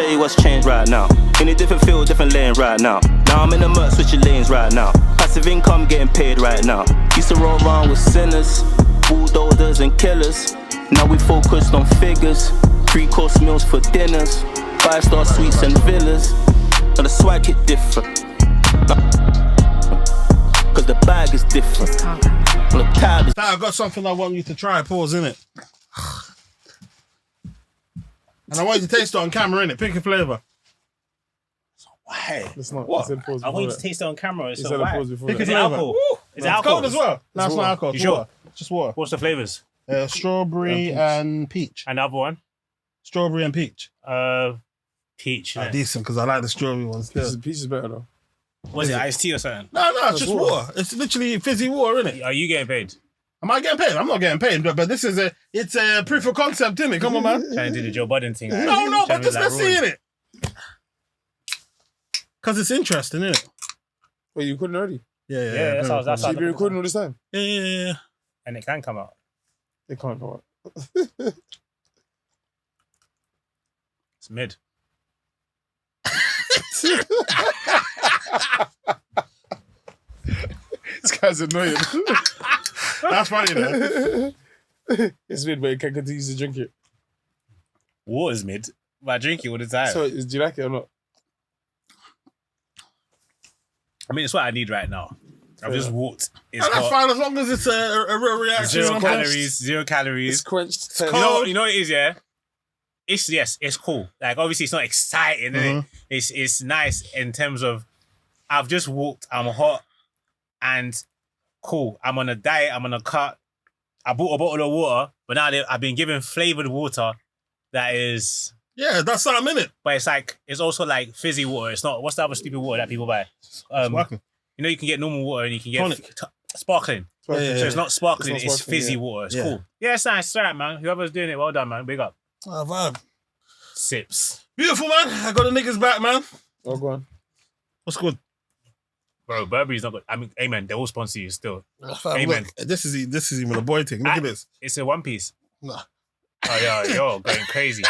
tell you what's changed right now. In a different field, different lane right now. Now I'm in the murk, switching lanes right now. Passive income getting paid right now. Used to roll around with sinners, bulldozers and killers. Now we focused on figures, 3-course meals for dinners, 5-star suites and villas. Now the swag hit different, cause the bag is different. The tab is. I've got something I want you to try. Pause, innit? And I want you to taste it on camera, innit? Pick a flavour. Why? It's not. What? I want you to taste it on camera. It's So why? Is Pick a it alcohol? Woo! Is it alcohol? Cold as well. No, it's not alcohol. You It's sure? water. Just water. What's the flavors? Strawberry and peach. And the other one? Strawberry and peach. Peach. Ah, decent, because I like the strawberry ones. Peach is better though. Was it iced tea or something? No, it's just water. It's literally fizzy water, innit? Are you getting paid? Am I getting paid? I'm not getting paid, but this is it's a proof of concept, innit? Come on, man. Trying to do the Joe Budden thing. Right? No, but Trying to just be let's like see, Roy. innit? Because it's interesting, innit? Wait, you recording already? Yeah, that's So you've been recording all this time? Yeah. And it can come out. It can't come out. It's mid. This guy's annoying. That's funny, though. It's mid, but you can continue to drink it. Water's mid. But I drink it all the time. So, do you like it or not? I mean, it's what I need right now. I've just walked. It's And that's hot. fine as long as it's a real reaction. Zero calories. It's quenched. You know what it is, yeah? It's cool. Like, obviously, it's not exciting, innit? It's nice in terms of I've just walked, I'm hot, and cool. I'm on a diet, I'm on a cut. I bought a bottle of water, but now I've been given flavored water that is... Yeah, that's something, innit? But it's like, it's also like fizzy water. It's not, what's the other stupid water that people buy? Sparkling. You know, you can get normal water and you can get Tonic. sparkling. Yeah. So it's not sparkling, it's sparkling, fizzy yeah. water. It's Yeah. cool. Yeah, it's nice. It's all right, man. Whoever's doing it, well done, man. Big up. Vibe. Sips. Beautiful, man. I got the niggas back, man. Oh, go on. What's good? Bro, Burberry's not good. I mean, amen. They will sponsor you still. Fam, Amen. look, this is even a boy thing. Look at this. It's a one piece. Nah. Oh, yeah, you're going crazy.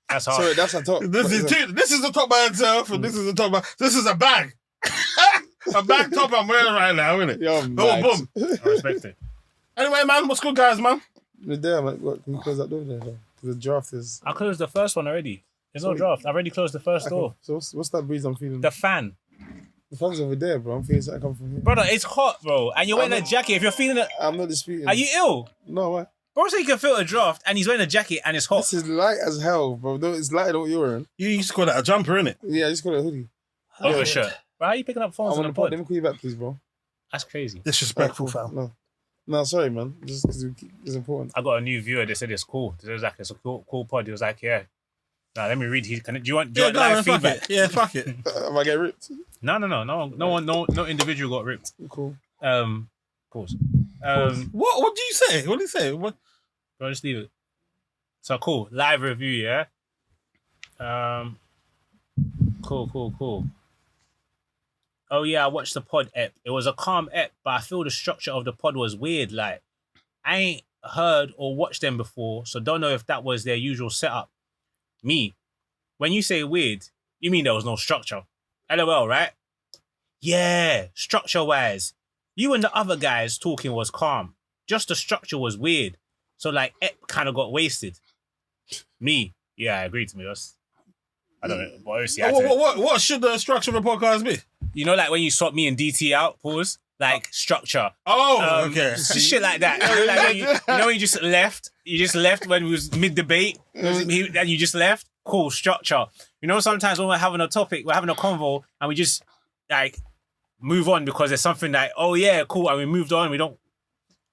That's hard. Sorry, that's on top. This is the top by itself, and this is the top by. This is a bag. A bag top I'm wearing right now, isn't it? Yo, Boom. I respect it. Anyway, man, what's good, guys, man? You're there, man. What, can you close that door there? Though? The draft is... I closed the first one already. There's no draft. I already closed the first door. So what's that breeze I'm feeling? The fan. The fan's over there, bro. I'm feeling something come from here. Brother, it's hot, bro. And you're wearing a jacket. If you're feeling it... I'm not disputing. Are you ill? No, why? Bro, so you can feel a draft and he's wearing a jacket and it's hot. This is light as hell, bro. No, it's lighter than what you're wearing. You used to call that a jumper, innit? Yeah, I just got a hoodie. Over a shirt. Bro, how are you picking up I phones on want the to put pod? them. Call you back, please, bro. That's crazy. Disrespectful, fam. No, sorry, man. Just because it's important. I got a new viewer that said it's cool. It was like, it's a cool pod. He was like, yeah. Now, let me read. Do you want Yeah, live fuck feedback? it. Yeah, fuck it. Am I get ripped? No individual got ripped. Cool. Pause. What do you say? What do you say? What? Bro, just leave it. So cool. Live review, yeah? Cool. Oh yeah, I watched the pod ep. It was a calm ep, but I feel the structure of the pod was weird. Like, I ain't heard or watched them before, so don't know if that was their usual setup. Me, when you say weird, you mean there was no structure. LOL, right? Yeah, structure-wise. You and the other guys talking was calm. Just the structure was weird. So, like, ep kind of got wasted. Me, yeah, I agree to me. I don't know. But obviously, What should the structure of a podcast be? you know, like when you swap me and DT out, pause, like structure. Oh, okay. Shit like that. You know when you just left when we was mid-debate, and you just left? Cool, structure. You know, sometimes when we're having a topic, we're having a convo, and we just, like, move on because there's something like, oh yeah, cool, and we moved on, we don't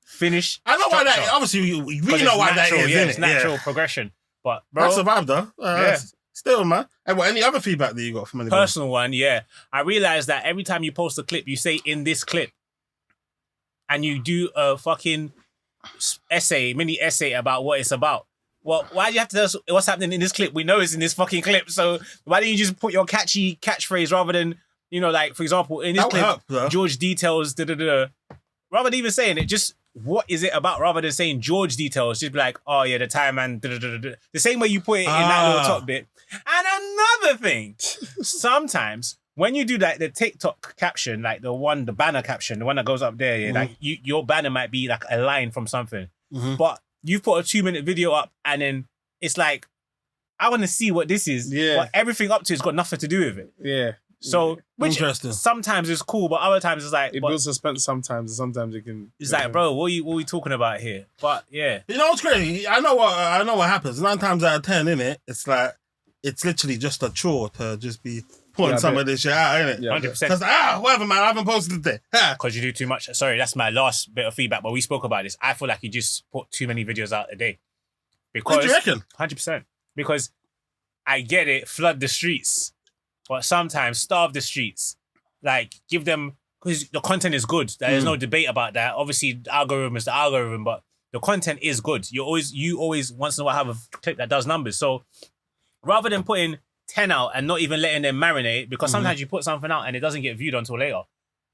finish. I know why structure. that. Obviously, we Because know it's why natural, that is. yeah, innit? it's natural progression. But bro, That's a vibe, though. Yeah. Still, man. And what? Any other feedback that you got from anybody? personal one, yeah. I realized that every time you post a clip, you say in this clip, and you do a fucking mini essay about what it's about. Well, why do you have to tell us what's happening in this clip? We know it's in this fucking clip. So why don't you just put your catchy catchphrase rather than, you know, like, for example, in this clip, George details, da-da-da. Rather than even saying it, just what is it about rather than saying George details? Just be like, oh yeah, the time and da-da-da-da. The same way you put it in that little top bit. And I another thing. Sometimes when you do like the TikTok caption, like the banner caption, the one that goes up there, yeah, like your banner might be like a line from something, but you put a 2-minute video up and then it's like, I want to see what this is. Yeah. But everything up to it's got nothing to do with it. Yeah. So, which Interesting. sometimes it's cool, but other times it's like... It builds suspense sometimes, and sometimes it can... It's like, bro, what are we talking about here? But, yeah. You know what's crazy? I know what happens. 9 times out of 10, innit? It's like, it's literally just a chore to just be putting some of this shit out, innit? Yeah, 100%. Because, whatever, man, I haven't posted today. Because you do too much. Sorry, that's my last bit of feedback, but we spoke about this. I feel like you just put too many videos out a day. Because... What do you reckon? 100%. Because I get it, flood the streets. But sometimes starve the streets. Like, give them... Because the content is good. There's no debate about that. Obviously, the algorithm is the algorithm, but the content is good. You always once in a while have a clip that does numbers. So rather than putting 10 out and not even letting them marinate, because sometimes you put something out and it doesn't get viewed until later.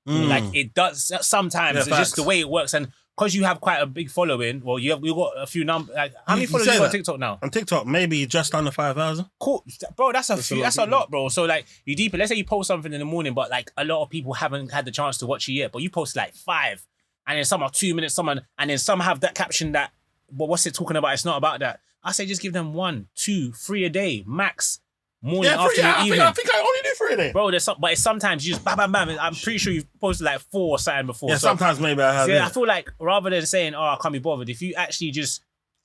Like, it does sometimes. Yeah, it's just the way it works. And because you have quite a big following, well, you've got a few numbers. Like, how many followers you got on TikTok now? On TikTok, maybe just under 5,000. Cool, bro. That's a lot, bro. So like, you deep it. Let's say you post something in the morning, but like a lot of people haven't had the chance to watch it yet. But you post like 5, and then some are 2 minutes, and then some have that caption that, well, what's it talking about? It's not about that. I say just give them 1, 2, 3 a day max. Morning, afternoon, evening. I think I only do 3 a day. Bro, but it's sometimes you just bam, bam, bam. I'm pretty sure you've posted like 4 or something before. Yeah, so, sometimes maybe I have. yeah, I feel like rather than saying, oh, I can't be bothered, if you actually just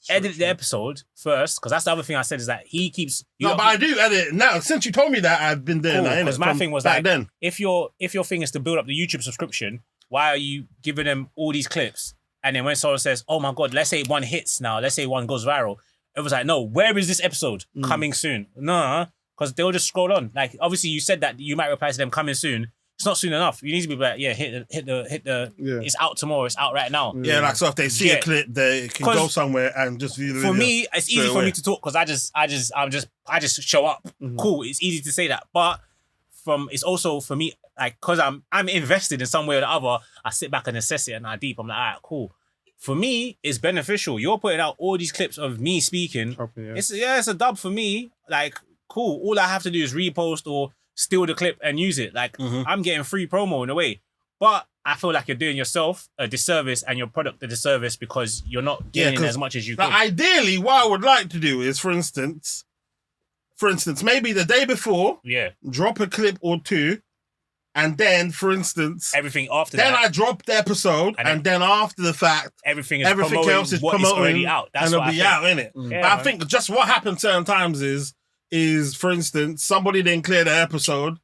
edit the episode first, because that's the other thing I said is that he keeps... But I do edit now. Since you told me that, I've been doing that. Because my thing was back like, then. if your thing is to build up the YouTube subscription, why are you giving them all these clips? And then when someone says, oh my God, let's say one hits now, let's say one goes viral, it was like, no, where is this episode? Coming soon. No, because they'll just scroll on. Like, obviously you said that you might reply to them coming soon. It's not soon enough. You need to be like, yeah, hit the it's out tomorrow, it's out right now. Yeah, like, so if they see a clip, they can go somewhere and just view the video. For me, it's easy for me to talk because I just show up. Cool, it's easy to say that. But it's also for me, like, because I'm invested in some way or the other, I sit back and assess it and I'm like, all right, cool. For me, it's beneficial. You're putting out all these clips of me speaking. It's a dub for me. Like, cool. All I have to do is repost or steal the clip and use it. Like, I'm getting free promo in a way. But I feel like you're doing yourself a disservice and your product a disservice because you're not getting as much as you could. Ideally, what I would like to do is, for instance, maybe the day before, drop a clip or 2, and then, for instance, everything after then that. I drop the episode, and then after the fact, everything else is what is already out. That's and what it'll be out, innit? Yeah, I think just what happens certain times is, for instance, somebody didn't clear the episode,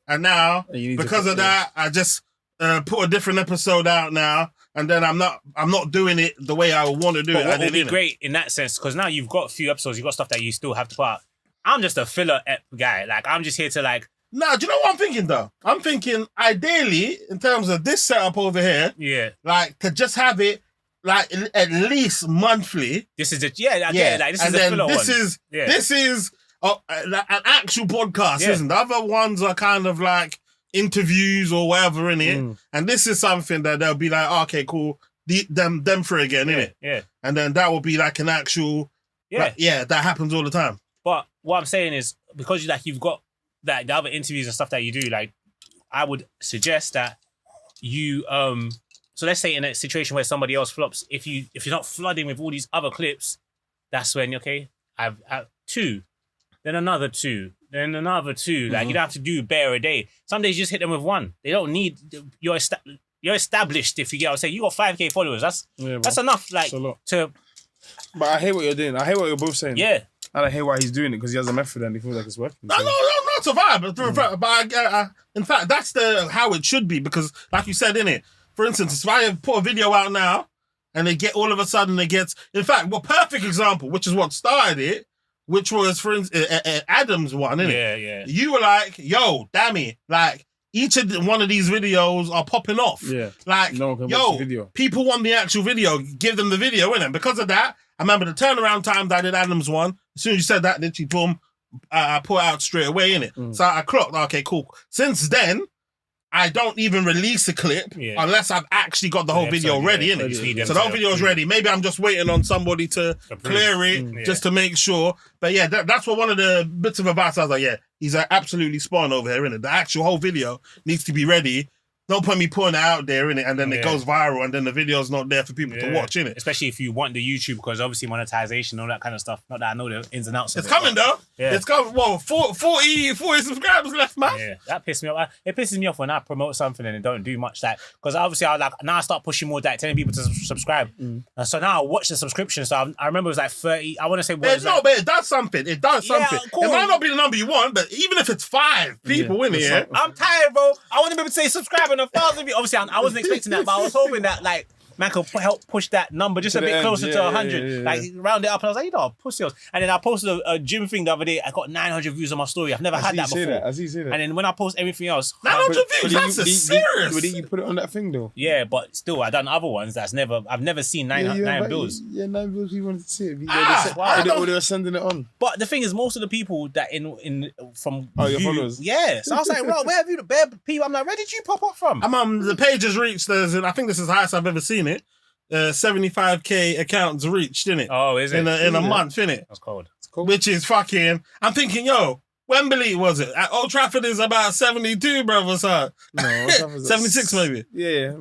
and now because of that, I just put a different episode out now, and then I'm not doing it the way I want to do it. What would be great in that sense, because now you've got a few episodes, you've got stuff that you still have to put out. I'm just a filler guy. Like, I'm just here to like. Nah, do you know what I'm thinking though? I'm thinking ideally in terms of this setup over here, like to just have it like at least monthly. This is I get it. Like, this is a filler one. This is an actual podcast, isn't it? The other ones are kind of like interviews or whatever in it, and this is something that they'll be like, okay, cool, them three again, innit? Yeah. And then that will be like an actual, that happens all the time. But what I'm saying is because you've got that the other interviews and stuff that you do, like, I would suggest that you so let's say in a situation where somebody else flops, if you're not flooding with all these other clips, that's when I've 2, then another 2, then another 2. Like, you don't have to do bare a day. Some days you just hit them with 1. They don't need you're established, if you get what I'm saying. You got 5K followers. That's enough. Like, to. But I hate what you're doing. I hate what you're both saying. Yeah. And I hate why he's doing it because he has a method and he feels like it's working. No, not to vibe. But in fact, that's how it should be because, like you said, innit? For instance, if I put a video out now and all of a sudden it gets... In fact, perfect example, which is what started it, which was, for instance, Adam's one, innit? Yeah. You were like, yo, damn it. Like, each of one of these videos are popping off. Yeah. Like, no one can watch the video. People want the actual video. Give them the video, innit? Because of that, I remember the turnaround time that I did Adam's one. As soon as you said that, literally, boom, I put it out straight away, innit? So I clocked, okay, cool. Since then, I don't even release a clip unless I've actually got the whole video ready, innit? So the whole video's ready. Maybe I'm just waiting on somebody to clear it just to make sure. But yeah, that's what one of the bits of advice I was like, yeah, he's absolutely spot on over here, innit? The actual whole video needs to be ready. Don't put me putting it out there, innit? And then it goes viral and then the video's not there for people to watch, innit? Especially if you want the YouTube, because obviously monetization, all that kind of stuff. Not that I know the ins and outs of it. It's coming, though. Yeah. It's coming. Well, 40 subscribers left, man. Yeah, that pisses me off. It pisses me off when I promote something and it don't do much. Like, because obviously now I start pushing more, like telling people to subscribe. And so now I watch the subscription. So I remember it was like 30. I want to say what but it does something. It does something. Cool. It might not be the number you want, but even if it's 5 people in it, I'm tired, bro. I want to be able to say subscribe and 1,000 people. Obviously, I wasn't expecting that, but I was hoping that like man could help push that number just a bit closer to 100. Like round it up. And I was like, you know, pussy. And then I posted a gym thing the other day. I got 900 views on my story. I've never had that before. I see that. And then when I post everything else, 900 views. That's serious. But did you put it on that thing though? Yeah, but still, I've done other ones. I've never seen 9 bills. Yeah, 9 bills. We wanted to see it. They were sending it on. But the thing is, most of the people that from your followers. Yeah. So I was like, well, where have you? Bare people. I'm like, where did you pop up from? The page has reached. I think this is the highest I've ever seen it. 75k accounts reached, innit? Oh, is it? In a month, innit? That's cold. Which is fucking... I'm thinking, yo, Wembley was it? At Old Trafford is about 72, bro, what's that? No, 76 maybe. Yeah.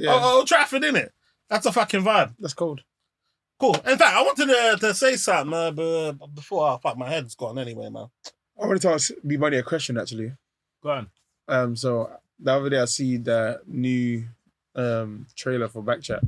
Old Trafford, innit? That's a fucking vibe. That's cold. Cool. In fact, I wanted to say something, but before my head's gone anyway, man. I wanted to ask B-Money a question, actually. Go on. So, the other day I see the new... trailer for Backchat.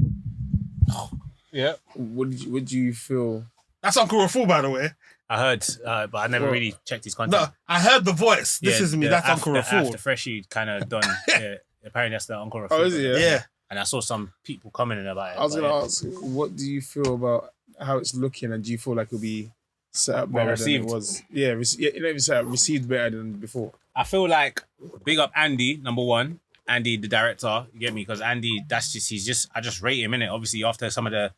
Yeah. What did you feel? That's Uncle Rafu, by the way. I heard, but I never really checked his content. No, I heard the voice. This is me. That's Uncle Rafu. After Freshie kind of done. Yeah, apparently that's the Uncle Rafu. Oh, is it? Yeah. And I saw some people commenting about it. I was going to ask, what do you feel about how it's looking, and do you feel like it'll be set up better than it was? Yeah, received better than before. I feel like big up Andy, number one. Andy, the director, you get me? Because Andy, I just rate him, innit? Obviously, after some of the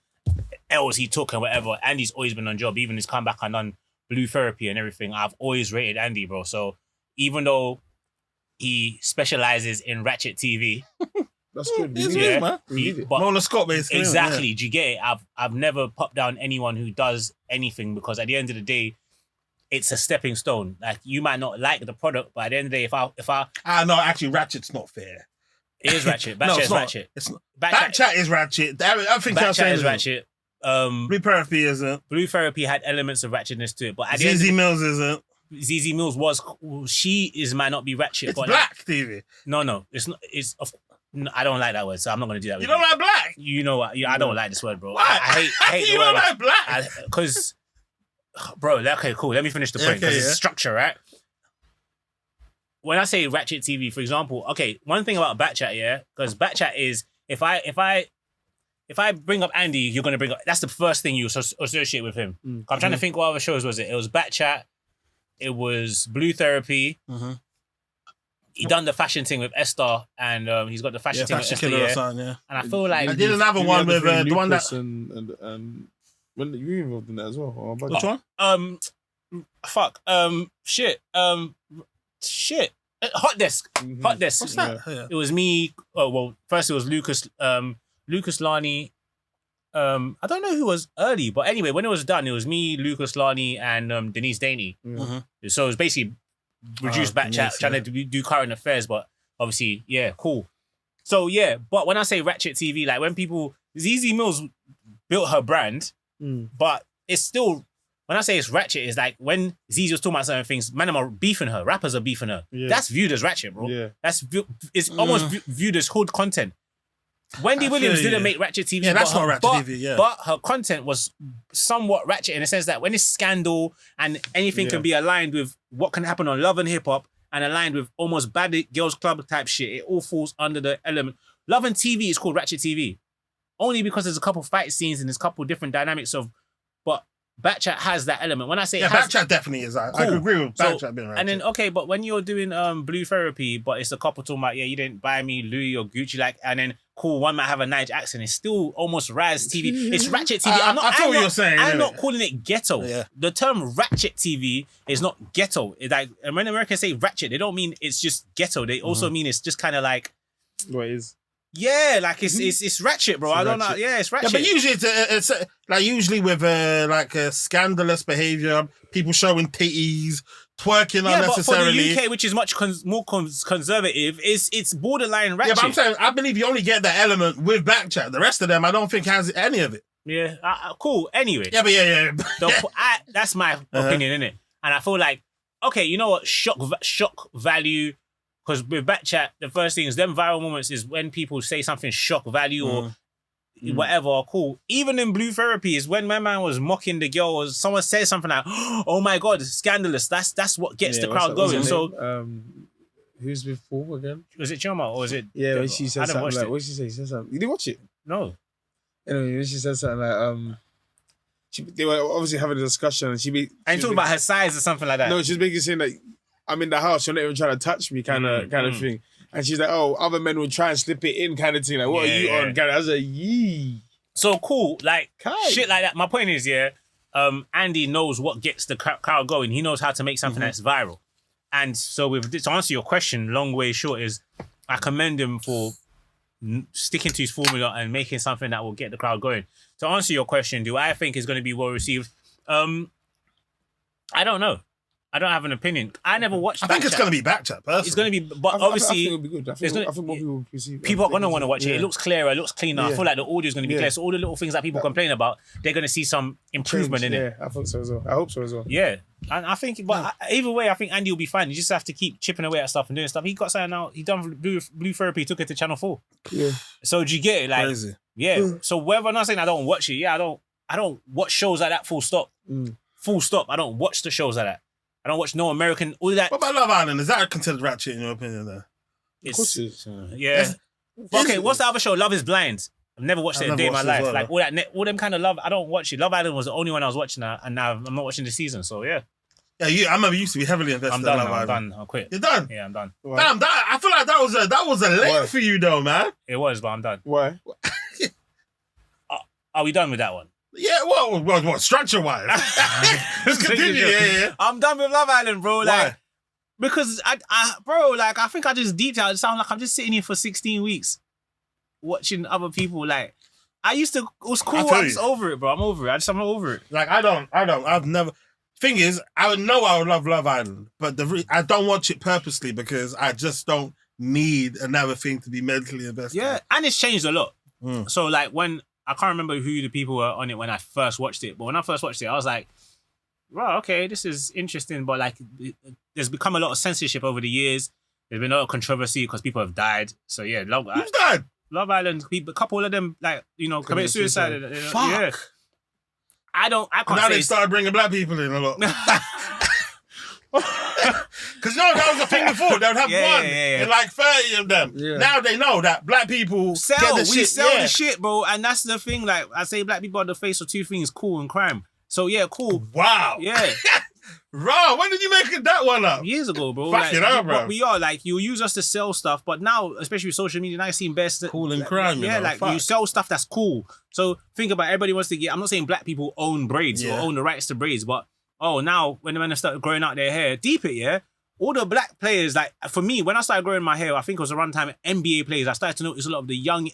L's he took and whatever, Andy's always been on job. Even his comeback and done Blue Therapy and everything, I've always rated Andy, bro. So even though he specializes in Ratchet TV, that's good. Man. Mona Scott, basically. Exactly. Do you get it? I've never popped down anyone who does anything, because at the end of the day, it's a stepping stone. Like, you might not like the product, but at the end of the day, if I no, actually, Ratchet's not fair. It is Ratchet. Backchat is Ratchet. It's not. Backchat is Ratchet. I think Backchat is Ratchet. Blue Therapy isn't. Blue Therapy had elements of ratchetness to it, but at Zeze Mills isn't. Zeze Mills might not be Ratchet. It's but black, Stevie. No, it's not. I don't like that word, so I'm not going to do that. You don't like black? You know what? I don't like this word, bro. Why? I hate you the word. don't like black? Because, bro, okay, cool. Let me finish the point, because it's structure, right? When I say Ratchet TV, for example, okay, one thing about Backchat, yeah, because Backchat is, if I bring up Andy, you're going to bring up, that's the first thing you associate with him. I'm trying to think what other shows was it. It was Backchat, it was Blue Therapy. He done the fashion thing with Esther, and he's got the fashion thing with Esther, yeah. And I feel like... I did another one with the one that... And when you were involved in that as well. Which one? Shit. Hot Desk. Hot Desk. What's that? Yeah. It was me. Oh, well, first it was Lucas Lani. I don't know who was early, but anyway, when it was done, it was me, Lucas Lani, and Denise Daney. So it was basically reduced Backchat, trying to do current affairs, but obviously, yeah, cool. So yeah, but when I say Ratchet TV, like when people, Zeze Mills built her brand, but it's still, when I say it's Ratchet, it's like when Zeze was talking about certain things, man, are beefing her, rappers are beefing her. Yeah. That's viewed as Ratchet, bro. Yeah. It's almost viewed as hood content. Wendy Williams didn't make Ratchet TV. Yeah, that's not Ratchet TV, yeah. But her content was somewhat Ratchet in the sense that when it's scandal and anything can be aligned with what can happen on Love and Hip Hop and aligned with almost bad girls club type shit, it all falls under the element. Love and TV is called Ratchet TV. Only because there's a couple fight scenes and there's a couple different dynamics of, but Backchat has that element. When I say yeah, Backchat definitely is. I could agree with Backchat being right. And then okay, but when you're doing blue therapy, but it's a couple talking about you didn't buy me Louis or Gucci, like, and then cool, one might have a Nige accent. It's still almost Raz TV. It's Ratchet TV. I feel what you're saying. I'm not calling it ghetto. Yeah. The term Ratchet TV is not ghetto. It's like, and when Americans say ratchet, they don't mean it's just ghetto. They also mean it's just kind of like what is. Yeah, like it's ratchet, bro. I don't know. Yeah, it's ratchet. Yeah, but usually it's like usually with like scandalous behavior, people showing titties, twerking unnecessarily. But for the UK, which is much more conservative, it's borderline ratchet. Yeah, but I'm saying I believe you only get that element with Backchat. The rest of them, I don't think has any of it. Yeah, cool. Anyway. Yeah, but yeah. That's my opinion, innit? And I feel like, okay, you know what? Shock value. Because with Backchat, the first thing is them viral moments is when people say something shock value or whatever, cool. Even in blue therapy is when my man was mocking the girl or someone says something like, oh my God, it's scandalous. That's what gets the crowd going. So who's before again? Was it Choma or was it? Yeah, when she said something like, what did she say? She said something. You didn't watch it? No. Anyway, when she said something like, they were obviously having a discussion and she talking about her size or something like that. No, she's basically saying like, I'm in the house, you're not even trying to touch me kind of thing. And she's like, oh, other men will try and slip it in kind of thing. Like, what are you on? I was like, yee. So cool, like, shit like that. My point is, Andy knows what gets the crowd going. He knows how to make something that's viral. And so to answer your question, long way short is, I commend him for sticking to his formula and making something that will get the crowd going. To answer your question, do I think it's going to be well received? I don't know. I don't have an opinion. I never watched I think it's going to be Backchat, personally. It's going to be, but obviously... I think it'll be good. I think more people will perceive it. People are going to want to watch it. It looks clearer, it looks cleaner. I feel like the audio is going to be clear. So all the little things that people complain about, they're going to see some improvement in it. Yeah, I think so as well. I hope so as well. Yeah. And I think, but either way, I think Andy will be fine. You just have to keep chipping away at stuff and doing stuff. He got something out. He done Blue Therapy, took it to Channel 4. Yeah. So do you get it? Like, crazy. Yeah. So whether I'm not saying I don't watch it, I don't watch shows like that, full stop. Full stop. I don't watch the shows like that. I don't watch no American, all that. What about Love Island? Is that considered ratchet in your opinion though? Of course it is. Yeah. Okay, what's the other show? Love is Blind. I've never watched it a day in my life. Well, like all them kind of love, I don't watch it. Love Island was the only one I was watching and now I'm not watching the season, so yeah. Yeah, I remember you used to be heavily invested I'm done in Love Island. I'm done. I'll quit. You're done? Yeah, I'm done. Damn, I feel like that was a lane for you though, man. It was, but I'm done. Why? Are we done with that one? Yeah, what structure-wise? Let's continue, yeah. I'm done with Love Island, bro. Like, why? Because, I think I just deep down, it sounds like I'm just sitting here for 16 weeks watching other people. Like, it was cool. I'm just over it, bro. I'm over it. I'm not over it. Like, I've never... Thing is, I would love Love Island, but I don't watch it purposely because I just don't need another thing to be mentally invested. Yeah, and it's changed a lot. So, like, I can't remember who the people were on it when I first watched it, but when I first watched it, I was like, wow, okay, this is interesting, but like, there's become a lot of censorship over the years. There's been a lot of controversy because people have died. So yeah, Who's died? Love Island, a couple of them, like, committed suicide. Fuck. Yeah. I can't now say they started bringing black people in a lot. Because that was the thing before. They would have one and like 30 of them. Yeah. Now they know that black people get the shit. Sell the shit, bro. And that's the thing. Like, I say black people are the face of two things, cool and crime. So yeah, cool. Wow. Yeah. Raw, when did you make that one up? Years ago, bro. Fucking hell, bro. But we are, like, you use us to sell stuff, but now, especially with social media, now you've seen best. Cool and crime, yeah, like, you sell stuff that's cool. So think about everybody wants to get, I'm not saying black people own braids or own the rights to braids, but now when the men start growing out their hair, deep it, yeah? All the black players, like, for me, when I started growing my hair, I think it was around time NBA players, I started to notice a lot of the young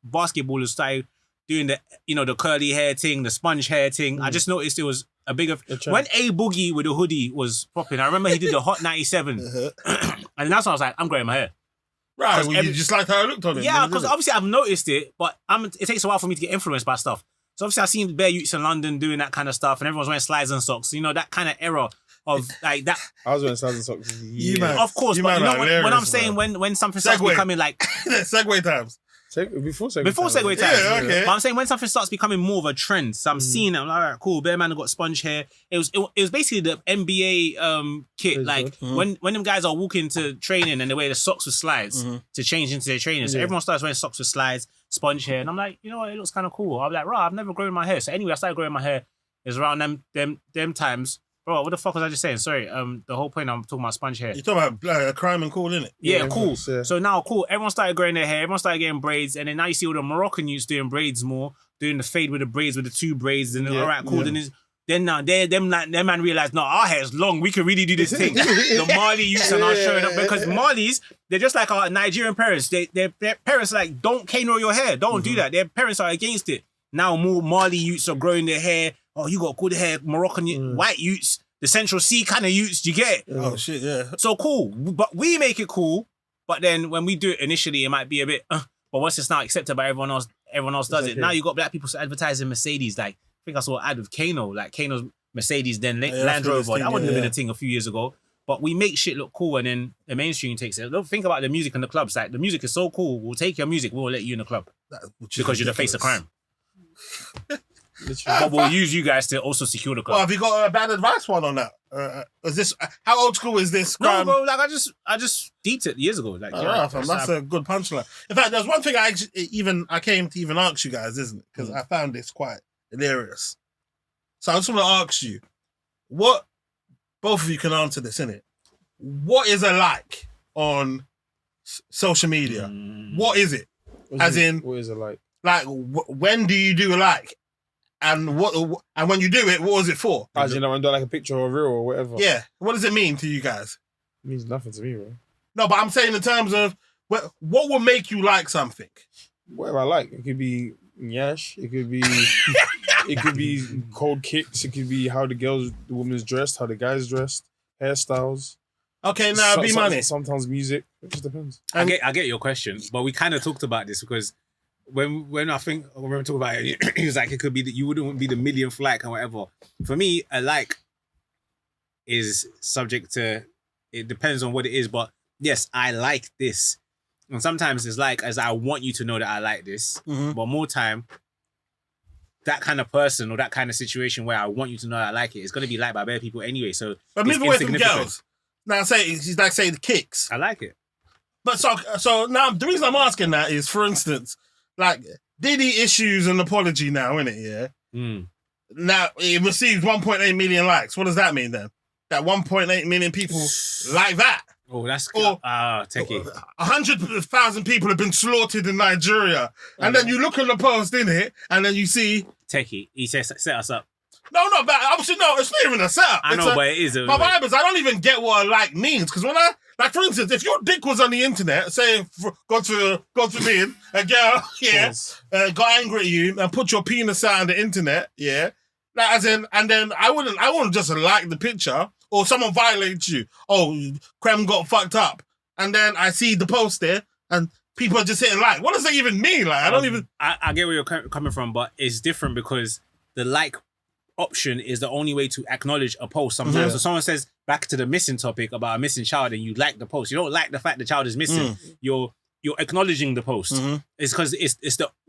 basketballers started doing the, the curly hair thing, the sponge hair thing. I just noticed it was a bigger... When A Boogie with the hoodie was popping, I remember he did the Hot 97. And that's when I was like, I'm growing my hair. Right, well, you just liked how it looked on him. Yeah, because obviously I've noticed it, but it takes a while for me to get influenced by stuff. So obviously I've seen bare youths in London doing that kind of stuff, and everyone's wearing slides and socks. That kind of era of like that. I was wearing slides and socks. Of course, but when I'm saying when something starts becoming like... Segway times. Before Segway times. Yeah, okay. But I'm saying when something starts becoming more of a trend, so I'm seeing it, I'm like, all right, cool, bare man have got sponge hair. It was basically the NBA kit. That's like when them guys are walking to training and they wear the socks with slides to change into their training. So everyone starts wearing socks with slides, sponge hair. And I'm like, you know what, it looks kind of cool. I'm like, right, I've never grown my hair. So anyway, I started growing my hair. It's around them times. Bro, what the fuck was I just saying? Sorry. The whole point I'm talking about sponge hair. You're talking about Creme and Cool, innit? Yeah, cool. So now, cool. Everyone started growing their hair. Everyone started getting braids, and then now you see all the Moroccan youths doing braids more, doing the fade with the braids with the 2 braids, and all right, cool. Then now them man realized, no, our hair is long. We can really do this thing. The Mali youths are now showing up because Malis, they're just like our Nigerian parents. Their parents are like, don't cane your hair, don't do that. Their parents are against it. Now more Mali youths are growing their hair. Oh, you got good hair. Moroccan white youths, the Central C kind of youths. Do you get it? Oh shit, yeah. So cool, but we make it cool. But then when we do it initially, it might be a bit. But once it's now accepted by everyone else does it. Now you got black people advertising Mercedes. Like I think I saw an ad with Kano, like Kano's Mercedes, then Land Rover. That wouldn't have been a thing a few years ago. But we make shit look cool, and then the mainstream takes it. Don't think about the music in the clubs. Like the music is so cool. We'll take your music. We'll let you in the club because you're the face of crime. But we'll use you guys to also secure the club. Well, have you got a bad advice one on that? Is this how old school is this? No, bro. Like I just deeped it years ago. Like that's a good punchline. In fact, there's one thing I came to even ask you guys, isn't it? Because I found this quite hilarious. So I just want to ask you, what both of you can answer this, innit? What is a like on social media? What is it? What is it like? Like when do you do a like? And when you do it, what was it for? As you know, when do like a picture or a reel or whatever. Yeah. What does it mean to you guys? It means nothing to me, bro. No, but I'm saying in terms of what will make you like something? Whatever I like. It could be nyash. It could be it could be cold kicks. It could be how the woman's dressed, how the guy's dressed, hairstyles. Okay, now be money. Sometimes music. It just depends. I get your question, but we kind of talked about this because when I think when we were talking about it, he was like, it could be that you wouldn't be the millionth like and whatever. For me, a like is subject to, it depends on what it is, but yes, I like this. And sometimes it's like, as I want you to know that I like this, but more time, that kind of person or that kind of situation where I want you to know that I like it, it's going to be liked by bare people anyway. So, but move away from girls. Now, say the kicks. I like it. But so now the reason I'm asking that is, for instance, like Diddy issues an apology now, innit? Yeah. Now it received 1.8 million likes. What does that mean then? That 1.8 million people like that? Oh, that's or take it. 100,000 people have been slaughtered in Nigeria, and then you look at the post, innit? And then you see Techie. He says set us up. No, but obviously no. It's not even a setup. I know, but it is. My vibe is I don't even get what a like means, because when like for instance, if your dick was on the internet, say God forbid, a girl, got angry at you and put your penis out on the internet, like as in, and then I wouldn't just like the picture, or someone violates you. Oh, Creme got fucked up, and then I see the post there and people are just hitting like. What does that even mean? Like I don't even. I get where you're coming from, but it's different because the like option is the only way to acknowledge a post sometimes. So someone says, back to the missing topic about a missing child, and you like the post. You don't like the fact the child is missing. You're acknowledging the post. It's because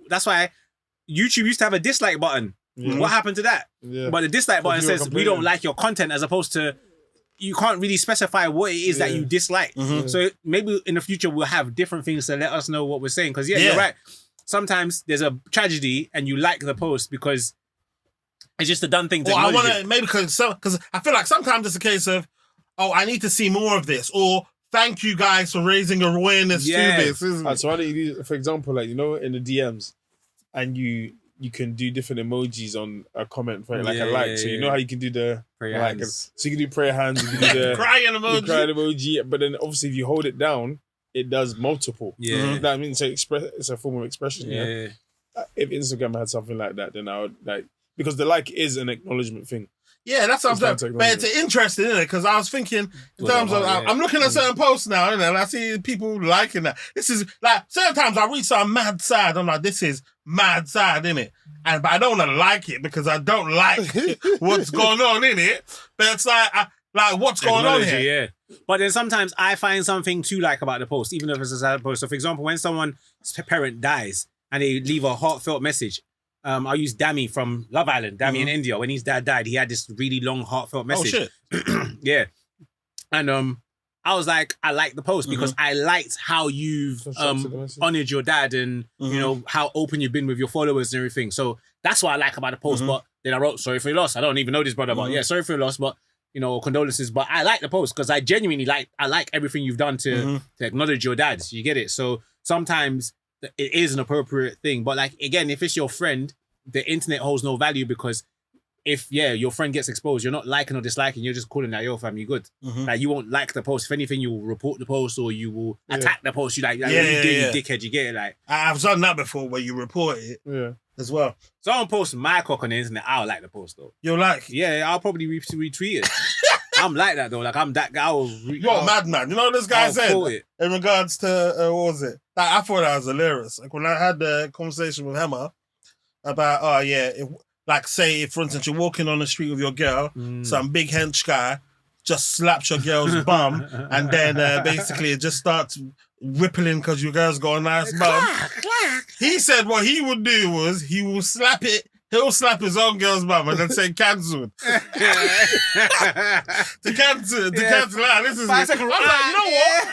that's why YouTube used to have a dislike button. What happened to that? But the dislike button says we don't like your content, as opposed to you can't really specify what it is that you dislike. So maybe in the future we'll have different things to let us know what we're saying. Because you're right. Sometimes there's a tragedy and you like the post because it's just a done thing to I want to, maybe because I feel like sometimes it's a case of, oh, I need to see more of this, or thank you guys for raising awareness to this, isn't it? So why don't you do, for example, like, you know, in the DMs, and you can do different emojis on a comment, right? Like a like. So you know how you can do the prayer like, hands. So you can do prayer hands, you can do the crying emoji. But then obviously if you hold it down, it does multiple. You know what I mean? So it's a form of expression. If Instagram had something like that, then I would like. Because the like is an acknowledgement thing. Yeah, that's what I'm saying. But it's interesting, isn't it? Because I was thinking in terms of, I'm looking at certain posts now, and I see people liking that. This is like, certain times I read some mad sad. I'm like, this is mad sad, innit? But I don't want to like it because I don't like what's going on in it. But it's like what's going on here? Yeah. But then sometimes I find something to like about the post, even if it's a sad post. So for example, when someone's parent dies and they leave a heartfelt message, I use Dami from Love Island. Dami in India. When his dad died, he had this really long, heartfelt message. Oh, shit. Yeah. And I was like, I like the post because I liked how you've honored your dad and, you know, how open you've been with your followers and everything. So that's what I like about the post. But Then I wrote, sorry for your loss. I don't even know this brother, but yeah, sorry for your loss, but you know, condolences. But I like the post because I genuinely like everything you've done to acknowledge your dad. You get it? So sometimes it is an appropriate thing. But like, again, if it's your friend, the internet holds no value because if, your friend gets exposed, you're not liking or disliking, you're just calling that, yo, fam, you good. Like, you won't like the post. If anything, you will report the post or you will attack the post. You like what you do, you dickhead, you get it? Like, I've done that before where you report it as well. Someone posts my cock on the internet, I'll like the post, though. You're like? Yeah, I'll probably retweet it. I'm like that, though. Like, I'm that guy. You're a madman. You know what this guy said? In regards to, what was it? Like, I thought that was hilarious. Like, when I had the conversation with Emma about, like, say, for instance, you're walking on the street with your girl, some big hench guy just slaps your girl's bum, and then basically it just starts rippling because your girl's got a nice bum. He said what he would do was he'll slap his own girl's bum and then say cancelled. To cancel. Like, this is. 5 seconds. I'm like, you know what?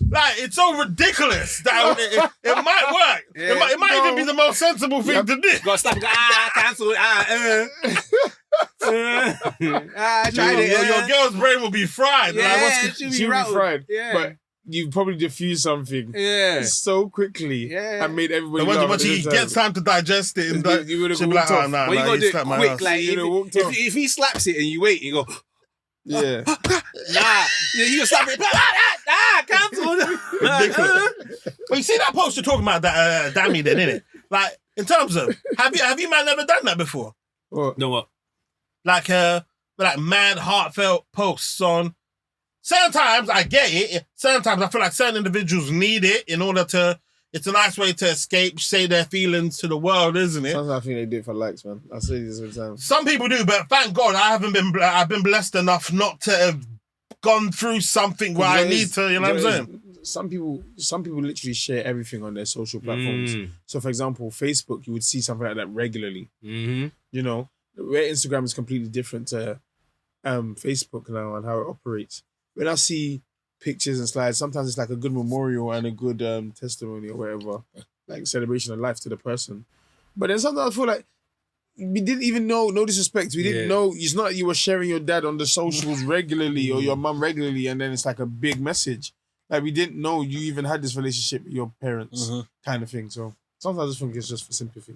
Like, it's so ridiculous that it might work. It might even be the most sensible thing to do. Got slap. Cancelled. Your girl's brain will be fried. Yeah, she'll be fried. Yeah. But you probably diffused something so quickly and made everybody laugh. But he gets time to digest it. And you would have walked like, off. Well, you got to do it quick. Like, if he slaps it and you wait, you go... Yeah. He will slap it. Cancelled. Ridiculous. But you see that post you're talking about, that Dammy then, innit? Like, in terms of, have you man never done that before? What? No, what? Like mad heartfelt posts on. Sometimes I get it. Sometimes I feel like certain individuals need it in order to. It's a nice way to escape, say their feelings to the world, isn't it? Sometimes I think they do it for likes, man. I say this all the time. Some people do, but thank God I've been blessed enough not to have gone through something where I need to. You know what I'm saying? Some people literally share everything on their social platforms. So, for example, Facebook, you would see something like that regularly. You know, where Instagram is completely different to Facebook now and how it operates. When I see pictures and slides, sometimes it's like a good memorial and a good testimony or whatever, like celebration of life to the person. But then sometimes I feel like we didn't even know, no disrespect, we didn't know, it's not like you were sharing your dad on the socials regularly or your mum regularly and then it's like a big message. Like, we didn't know you even had this relationship with your parents kind of thing. So sometimes I just think it's just for sympathy.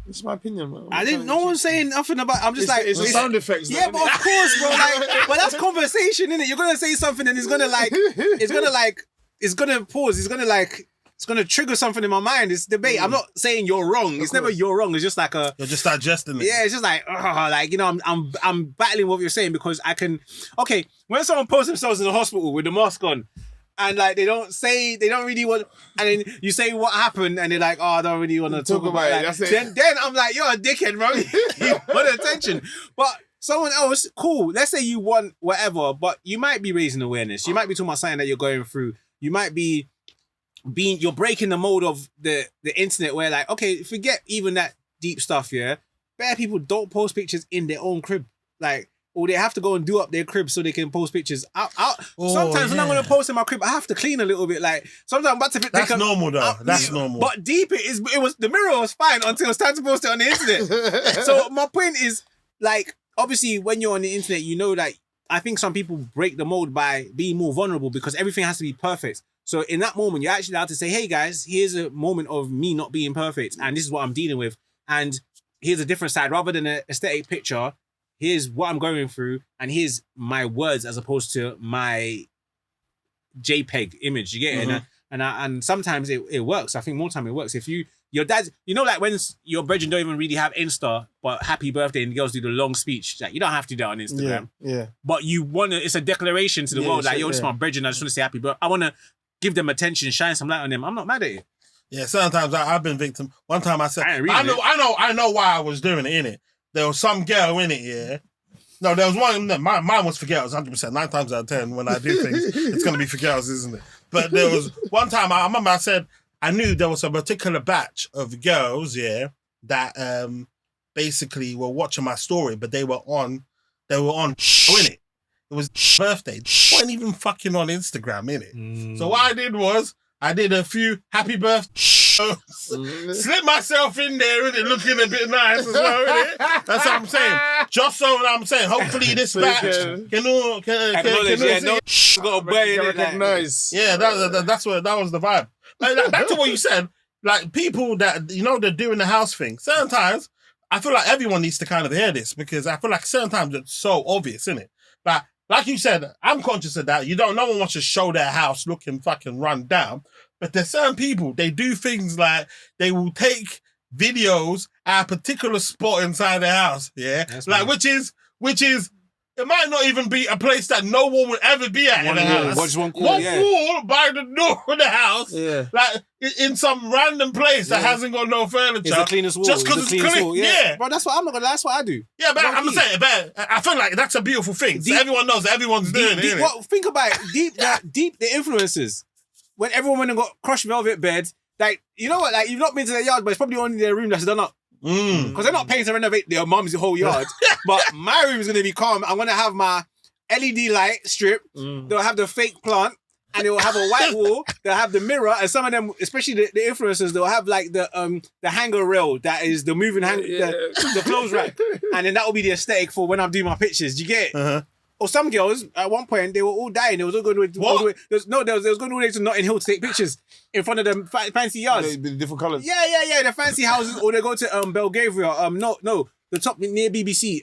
It's my opinion, man. No one's saying nothing about. I'm just it's the sound effects. Yeah, but of course, bro. Like, but that's conversation, innit? You're gonna say something, and it's gonna pause. It's gonna trigger something in my mind. It's debate. I'm not saying you're wrong. It's never you're wrong. It's just like you're just digesting it. Yeah, it's just like, you know, I'm battling what you're saying because I can. Okay, when someone posts themselves in the hospital with the mask on. And like they don't really want, and then you say what happened, and they're like, "Oh, I don't really want to talk about it." Like, then I'm like, "You're a dickhead, bro. You want attention." But someone else, cool. Let's say you want whatever, but you might be raising awareness. You might be talking about something that you're going through. You might be you're breaking the mold of the internet, where like, okay, forget even that deep stuff. Yeah, bare people don't post pictures in their own crib, like. Or they have to go and do up their crib so they can post pictures. Sometimes when I'm going to post in my crib, I have to clean a little bit. Like, sometimes I'm about to pick That's normal, though. That's normal. But deep it was, the mirror was fine until it's time to post it on the internet. So my point is, like, obviously when you're on the internet, you know that I think some people break the mold by being more vulnerable because everything has to be perfect. So in that moment, you're actually allowed to say, hey guys, here's a moment of me not being perfect. And this is what I'm dealing with. And here's a different side. Rather than an aesthetic picture, here's what I'm going through, and here's my words as opposed to my JPEG image. You get it? And sometimes it works. I think more time it works. If your dad, you know, like when your brethren don't even really have Insta, but happy birthday, and the girls do the long speech. Like, you don't have to do that on Instagram. Yeah. But you want to, it's a declaration to the world. Like, yo, this is my brethren. I just want to say happy birthday. I want to give them attention, shine some light on them. I'm not mad at it. Yeah, sometimes I've been victim. One time I said, I know why I was doing it, innit? There was some girl in it, yeah. No, there was one. No, mine was for girls, 100%. 9 times out of 10, when I do things, it's going to be for girls, isn't it? But there was one time, I remember I said, I knew there was a particular batch of girls, yeah, that basically were watching my story, but they were on in it. It was birthday. They weren't even fucking on Instagram, innit? So what I did was, I did a few happy birthday slip myself in there, innit? Looking a bit nice as well, innit? That's what I'm saying. Just so what I'm saying. Hopefully this batch can all Acknowledge, see. got a boy in it. Recognize. Yeah, that was the vibe. Like, back to what you said, like people that, you know, they're doing the house thing. Certain times, I feel like everyone needs to kind of hear this because I feel like certain times it's so obvious, isn't it? Like you said, I'm conscious of that. No one wants to show their house looking fucking run down. But there's certain people, they do things like they will take videos at a particular spot inside their house. Yeah. That's like, which is, it might not even be a place that no one would ever be at in the house. Just one Wall by the door of the house. Yeah. Like in some random place that hasn't got no furniture. It's the cleanest wall. Just because it's clean. Wall. Yeah. Bro, that's what that's what I do. Yeah, but I'm saying, but I feel like that's a beautiful thing. So everyone knows that everyone's doing it. Innit? Well, think about it. Deep the influences. When everyone went and got crushed velvet beds, like, you know what? Like, you've not been to their yard, but it's probably only their room that's done up. Because they're not paying to renovate their mum's whole yard. But my room is going to be calm. I'm going to have my LED light strip. They'll have the fake plant. And they'll have a white wall. They'll have the mirror. And some of them, especially the influencers, they'll have like the hanger rail that is the moving the clothes rack. And then that will be the aesthetic for when I'm doing my pictures. Do you get it? Uh-huh. Or some girls, at one point, they were all dying. They was all going all the way. They was going all the way to Notting Hill to take pictures in front of them fancy yards. The different colours. Yeah. The fancy houses. Or they go to Belgravia. No. The top near BBC.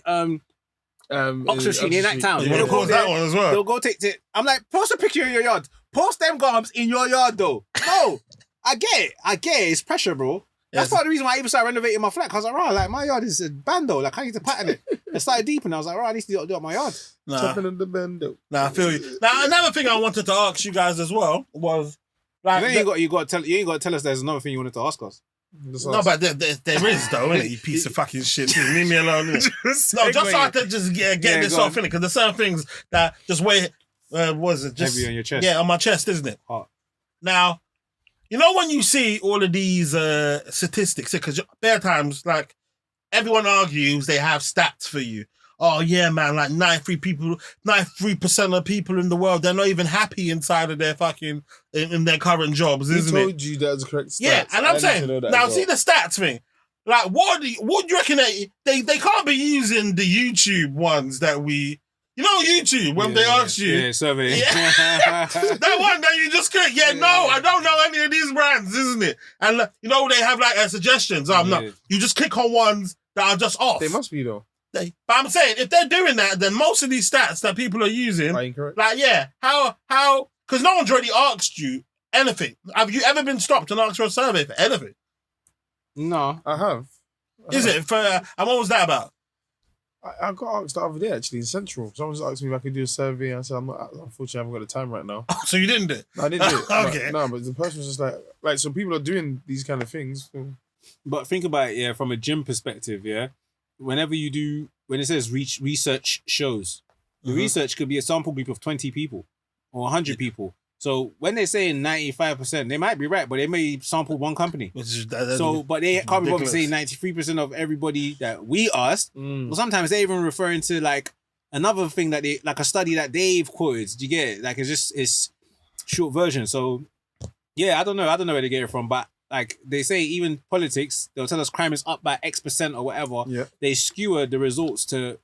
Oxford Street, near that town. You want to post that one as well? They'll go take it. I'm like, post a picture in your yard. Post them garms in your yard, though. No. I get it. It's pressure, bro. That's part of the reason why I even started renovating my flat. Because I was like, like, my yard is a bando. Like, I need to pattern it. It started deep, and I was like, I need to do up my yard. Chopping in the bando. Nah, I feel you. Now, another thing I wanted to ask you guys as well was... like, you ain't got to tell us there's another thing you wanted to ask us. No, but there is, though, innit? You piece of fucking shit. Leave me alone, innit? No, just so I can just get this off, innit? Because there's certain things that just weigh... was it just... heavy on your chest. Yeah, on my chest, isn't it? Heart. Now... You know when you see all of these statistics, because there are times, like, everyone argues they have stats for you. Oh, yeah, man, like 93% of people in the world, they're not even happy inside of their fucking, in their current jobs, isn't it? He told you that's the correct stats. Yeah, and I'm saying, now see the stats thing. Like, what do you reckon they can't be using the YouTube ones that we... You know YouTube, when they ask you... Yeah, survey. Yeah. That one that you just click, no, I don't know any of these brands, isn't it? And, you know, they have, like, suggestions. No, you just click on ones that are just off. They must be, though. But I'm saying, if they're doing that, then most of these stats that people are using... Are incorrect? Like, yeah, how... Because no one's already asked you anything. Have you ever been stopped and asked for a survey for anything? No. I have. Is it? And what was that about? I got asked the other day, actually, in Central. Someone just asked me if I could do a survey, and I said, unfortunately, I haven't got the time right now. So you didn't do it? No, I didn't do it. Okay. But the person was just like, so people are doing these kind of things. But think about it, from a gym perspective, whenever you do, when it says research shows, the research could be a sample group of 20 people or 100 people. So when they're saying 95%, they might be right, but they may sample one company. But they can't be bothered to say 93% of everybody that we asked. Well, sometimes they're even referring to like another thing that they, like a study that they've quoted. Do you get it? Like it's short version. So yeah, I don't know where they get it from, but like they say, even politics, they'll tell us crime is up by X% or whatever. Yeah. They skewer the results to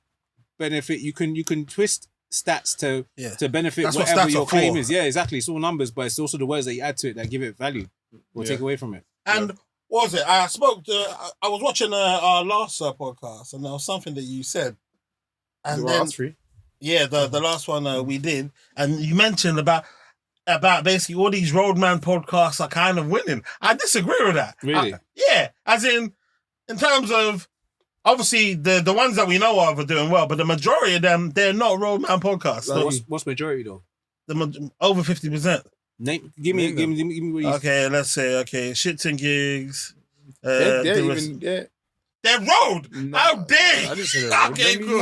benefit. You can twist stats to benefit That's what whatever stats your are claim for. is. Yeah, exactly. It's all numbers, but it's also the words that you add to it that give it value or take away from it. And what was it? I was watching our last podcast, and there was something that you said. And then, the last one we did, and you mentioned about basically all these roadman podcasts are kind of winning. I disagree with that. Really? As in terms of, obviously, the ones that we know of are doing well, but the majority of them, they're not roadman podcasts. So what's majority though? Over 50%. Give me what you Okay, let's say, shits and gigs. They're road. No, How dare you? I didn't say that. Okay, cool.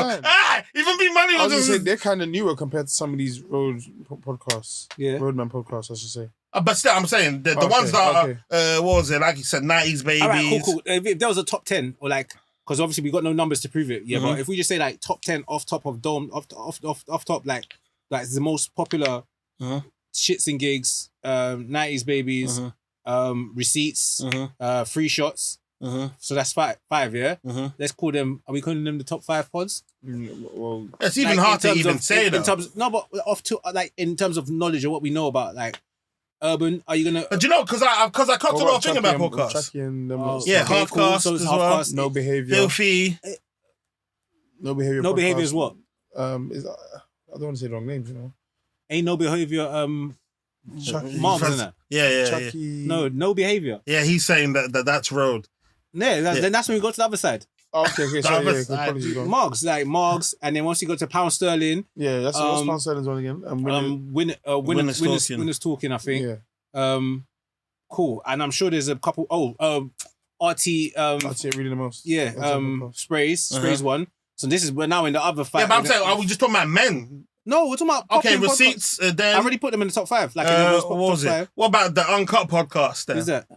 Even Be Money I was was going to say, just... they're kind of newer compared to some of these podcasts. Yeah. Roadman podcasts, I should say. But still, I'm saying, the ones that are, what was it, like you said, 90s babies. All right, cool. If there was a top 10, or like, because obviously we got no numbers to prove it, but if we just say like top 10 off top, like the most popular shits and gigs, 90s babies, receipts, free shots. So that's five, yeah? Let's call them, are we calling them the top 5 pods? Well, it's even hard to even say in terms, no, but in terms of knowledge of what we know about like urban, are you gonna? Do you know? Because I cut a lot of thing about podcasts. Yeah, okay, half cool. cast So it's as half well. cast. No behavior. Filthy. No behavior. No behavior is what? I don't want to say the wrong names, you know. Ain't no behavior. Marks in that. Yeah. Chucky. No behavior. Yeah, he's saying that's road. Yeah, then that's when we go to the other side. Oh, okay. Sorry, Margs, and then once you go to pound sterling. Yeah, that's what's pound sterling's one again. Winners talking, I think. Yeah. Cool, and I'm sure there's a couple. RT. RT really the most. Yeah. Sprays one. So we're now in the other five. Yeah, but I'm saying, are we just talking about men? No, we're talking about receipts. Then I already put them in the top 5. Like what was it? 5. What about the Uncut podcast? Then? Who's that?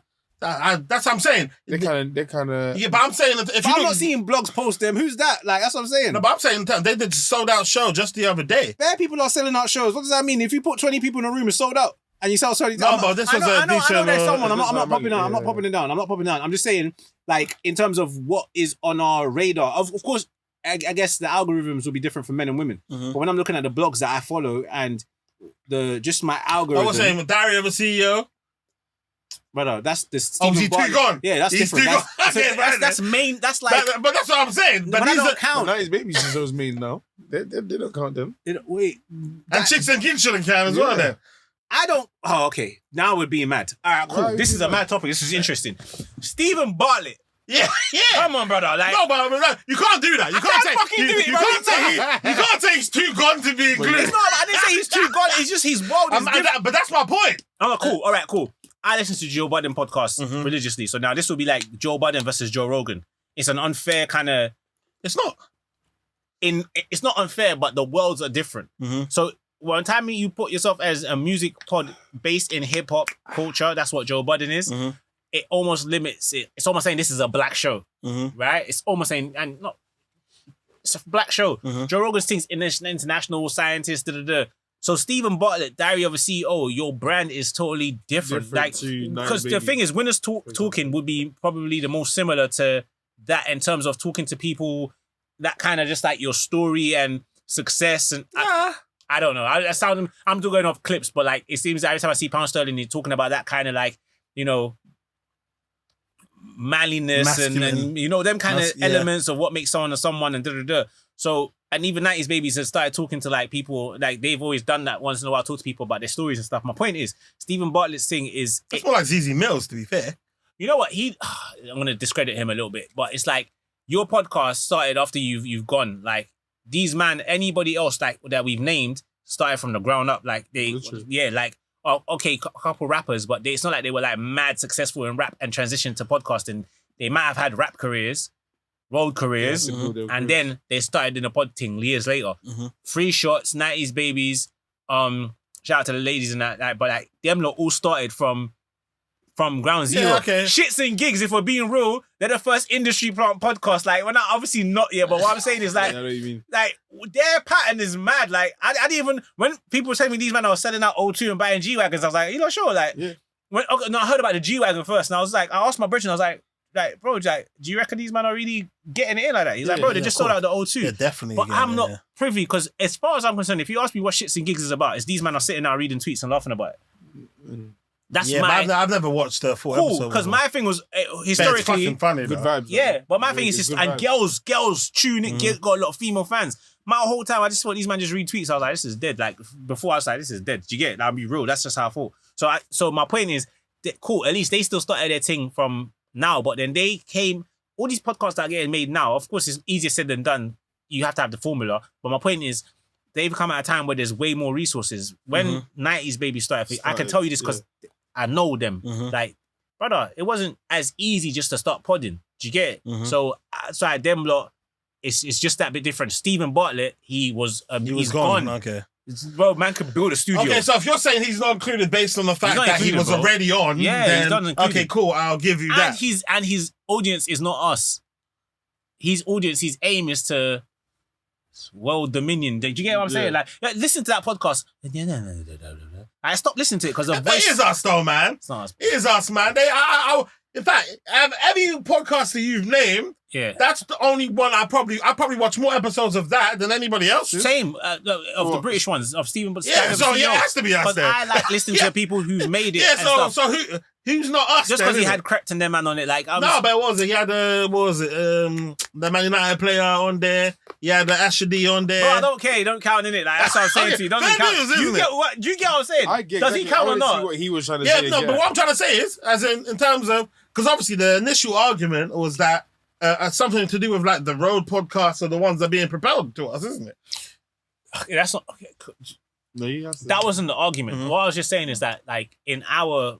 That's what I'm saying. They kind of. Yeah, but I'm saying that I'm not seeing blogs post them. Who's that? Like that's what I'm saying. No, but I'm saying they did a sold out show just the other day. Bare people are selling out shows. What does that mean? If you put 20 people in a room, it's sold out, and you sell 20. No, but this was a decent. I know there's someone. I'm not popping down. I'm not popping it down. I'm not popping down. I'm just saying, like in terms of what is on our radar. Of course, I guess the algorithms will be different for men and women. But when I'm looking at the blogs that I follow and just my algorithm. I was saying, Diary of a CEO. Brother, that's the Stephen he's too gone. Yeah, that's he's different. That's main. That's like. But that's what I'm saying. But that don't count. Now his babies is those mean now. They don't count them. Wait. And chicks and kings shouldn't count as well. Then I don't. Oh, okay. Now we're being mad. All right, cool. This is a mad topic. This is interesting. Stephen Bartlett. Yeah. Come on, brother. Like, no, but you can't do that. You can't say fucking do it. You can't say he's too gone to be included. No, I didn't say he's too gone. It's just his world is different. But that's my point. Oh, cool. All right, cool. I listen to Joe Budden podcasts religiously. So now this will be like Joe Budden versus Joe Rogan. It's an unfair kind of. It's not. It's not unfair, but the worlds are different. So one time you put yourself as a music pod based in hip hop culture, that's what Joe Budden is. It almost limits it. It's almost saying this is a black show, right? It's almost saying it's a black show. Joe Rogan's things international scientist. So Stephen Bartlett, Diary of a CEO, your brand is totally different. Because the thing is, Winners Talking would be probably the most similar to that in terms of talking to people, that kind of just like your story and success. And I don't know. I'm still going off clips, but like it seems that every time I see Pound Sterling, he's talking about that kind of like, you know, manliness and you know, them kind of elements of what makes someone and So, and even 90s Babies have started talking to like people, like they've always done that once in a while, talk to people about their stories and stuff. My point is, Stephen Bartlett's thing is... It's more like Zeze Mills, to be fair. You know what? I'm going to discredit him a little bit, but it's like your podcast started after you've gone. Like these anybody else like that we've named started from the ground up. Like a couple rappers, but it's not like they were like mad successful in rap and transitioned to podcasting. They might have had rap careers, road careers, and then they started in a pod thing years later. Free shots, 90s Babies, shout out to the ladies and that, but like them lot all started from ground zero. Yeah, okay. Shits and gigs, if we're being real, they're the first industry podcast. Like, we're not obviously not yet, but what I'm saying is like, I know what you mean. Like their pattern is mad. Like I didn't even, when people were telling me these men are selling out O2 and buying G-Wagons, I was like, you know, sure. Like, I heard about the G-Wagon first, and I was like, I asked my brother, and I was like, bro, like, do you reckon these men are really getting it in like that? He's like, bro, they just sold out the O2. Yeah, definitely. But I'm not privy, because as far as I'm concerned, if you ask me what Shits and Gigs is about, it's these men are sitting there reading tweets and laughing about it. That's I've never watched the full episode. Because my thing was historically it's fucking funny. Good vibes. Yeah, but my thing is just, and girls tune it, got a lot of female fans. My whole time I just thought these men just read tweets. I was like, this is dead. Like before I was like, this is dead. Do you get it? I'll be real. That's just how I thought. So my point is, cool. At least they still started their thing from now, but then they came. All these podcasts that are getting made now, of course, it's easier said than done. You have to have the formula. But my point is, they've come at a time where there's way more resources. When 90s Babies started, I can tell you this because I know them. Like, brother, it wasn't as easy just to start podding. Do you get it? So outside them lot, it's just that bit different. Stephen Bartlett, he's gone. Okay. Bro, man could build a studio. Okay, so if you're saying he's not included based on the fact that he was already on, he's not included. Okay, cool, I'll give you that. And his audience is not us. His audience, his aim is to world dominion. Do you get what I'm saying? Like, listen to that podcast. I stopped listening to it because of But it is us though, man. It's not us. It is us, man. In fact, every podcaster you've named, that's the only one I probably watch more episodes of that than anybody else. Same of the British ones of Stephen. Yeah, so it has to be us then. I like listening to people who've made it. Yeah, so who's not us? Just because he had Creme and them man on it, like no, but what was it? He had the Man United player on there. He had the Ashley on there. Bro, I don't care. You don't count in it. Like that's what I'm saying to you. Doesn't count. You get what? Do you get what I'm saying? I get. Does he count or not? See what he was trying to say. Yeah, no, but what I'm trying to say is, as in terms of, because obviously the initial argument was that something to do with like the road podcasts are the ones that are being propelled to us, isn't it? Okay, that's not. Okay, No, you have to. that wasn't the argument. What I was just saying is that, like, in our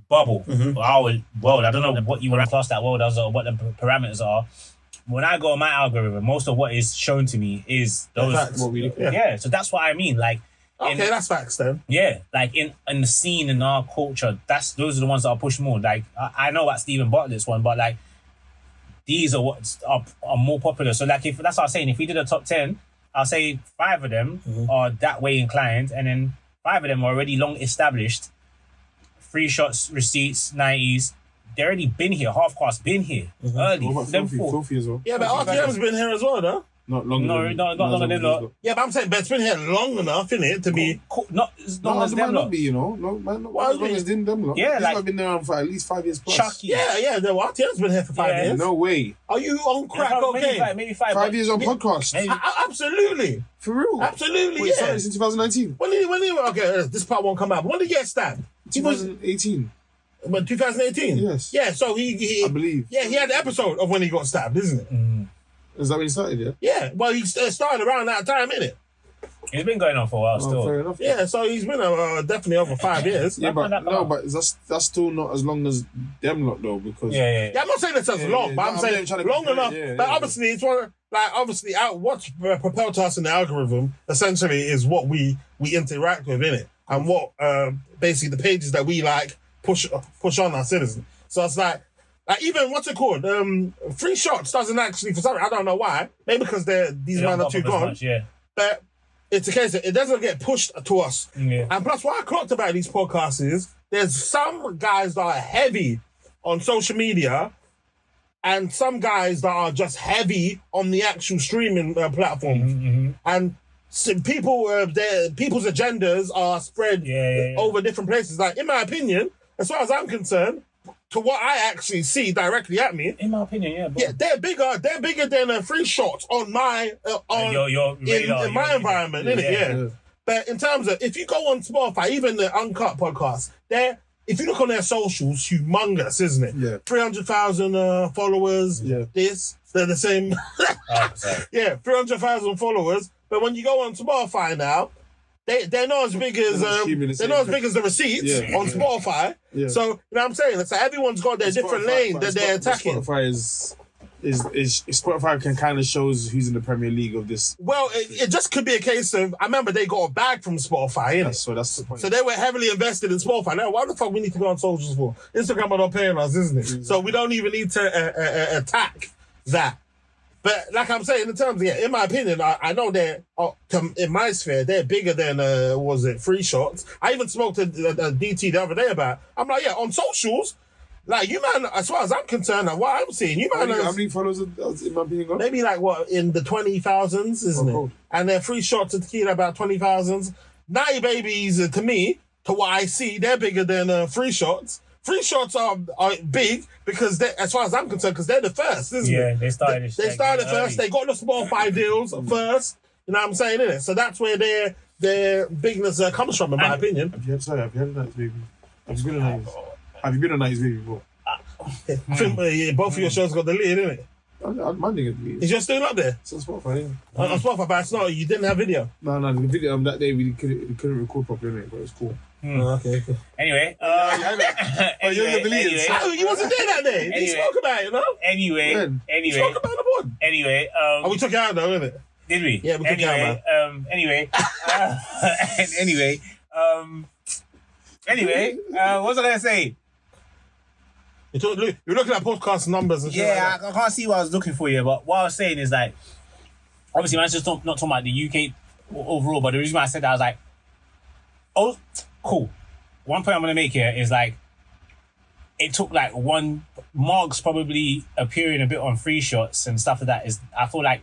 bubble, or our world, I don't know what you want to class that world as or what the parameters are. When I go on my algorithm, most of what is shown to me is those. What we look at. Yeah, so that's what I mean. Like, Okay, that's facts then. yeah, like in the scene in our culture, those are the ones that are pushed more. Like, I know about Stephen Bartlett's one, but like these are what are more popular. So like, if that's what I was saying, if we did a top 10, I'll say 5 of them are that way inclined, and then 5 of them are already long established. Free shots, receipts, 90s. They already been here. Half cast been here early. What about Them Filthy? 4. Filthy as well. Yeah, but RTM's been here as well, though. Not longer. No, than- not longer than that. Yeah, but I'm saying, but it's been here long enough, innit, to be. Cool. Not as long No, as it them might lot. not be, you know. No, man, not Why as long is as them lot. Yeah, These like- have been there for at least 5 years plus. Chucky. Yeah, the RTM's been here for 5 Yeah. years. No way. Are you on crack Maybe cocaine? 5. 5 years on podcast. Maybe. Absolutely. For real. Absolutely, Wait, yeah. started since 2019. When okay, this part won't come out. When did he get stabbed? 2018. But 2018? Yes. Yeah, so he I believe. Yeah, he had the episode of when he got stabbed, isn't it? Is that when he started, yeah? Yeah, well, he started around that time, innit? It's been going on for a while still. Fair enough. Yeah, so he's been definitely over 5 years. Yeah, but that no, part. but that's still not as long as them lot though, because Yeah. Yeah, I'm not saying it's as long, but I'm saying trying to long compare enough. it, yeah, but yeah. obviously, it's one obviously what's propelled to us in the algorithm essentially is what we interact with in it, and what basically the pages that we like push on our citizens. So it's like even what's it called? Free shots doesn't actually, for some reason, I don't know why. Maybe because these men are too gone. Yeah. But it's a case that it doesn't get pushed to us. Yeah. And plus, what I clocked about these podcasts is there's some guys that are heavy on social media and some guys that are just heavy on the actual streaming platforms. And so people's agendas are spread over different places. Like, in my opinion, as far as I'm concerned, to what I actually see directly at me, In my opinion, yeah. Bro. yeah, they're bigger than a free shot on my Your radar, in my environment, innit? Yeah. But in terms of, if you go on Spotify, even the Uncut podcast, if you look on their socials, humongous, isn't it? Yeah. 300,000 followers. Yeah. They're the same. Oh, sorry. Yeah, 300,000 followers. But when you go on Spotify now, they're not as big as they're not as big as the receipts on Spotify. Yeah. So you know what I'm saying? It's like everyone's got their different lane that they're attacking. Spotify is Spotify can kind of shows who's in the Premier League of this. Well, it just could be a case of, I remember they got a bag from Spotify, innit? So that's the point. So they were heavily invested in Spotify. Now, why the fuck we need to go on socials for? Instagram are not paying us, isn't it? Mm-hmm. So we don't even need to attack that. But like I'm saying, in terms of, in my opinion, I know they're, in my sphere, they're bigger than, free shots. I even spoke to DT the other day about, I'm like, on socials, like, you man, as far as I'm concerned, like, what I'm seeing, you man, how many followers in my opinion got? maybe like in the 20,000s, isn't it? Cool. And their free shots to tequila about 20,000s. 90 babies, to me, to what I see, they're bigger than free shots. Free shots are big because, as far as I'm concerned, because they're the first, isn't it? Yeah, they started. They started first. They got the Spotify deals first. You know what I'm saying, innit? So that's where their bigness comes from, in my opinion. Have you had a nice baby? Have you been on nice baby before? I think both of your shows got the lead, innit? My nigga, Is yours still up there? it's on Spotify, yeah. On Spotify, but it's not. You didn't have video. No, the video that day we couldn't record properly, innit? But it was cool. Oh, okay. Anyway, You wasn't there that day. You spoke about it, no? Anyway, You spoke about the board. Anyway, We took it out though, innit? did we? Yeah, we took it out, man. Anyway, what was I gonna say? You're looking at podcast numbers and shit like Yeah, that. I can't see what I was looking for here, but what I was saying is like, obviously, man's just not talking about the UK overall, but the reason why I said that, I was like, oh, cool. One point I'm going to make here is like, it took like Mark's probably appearing a bit on free shots and stuff like that. I feel like,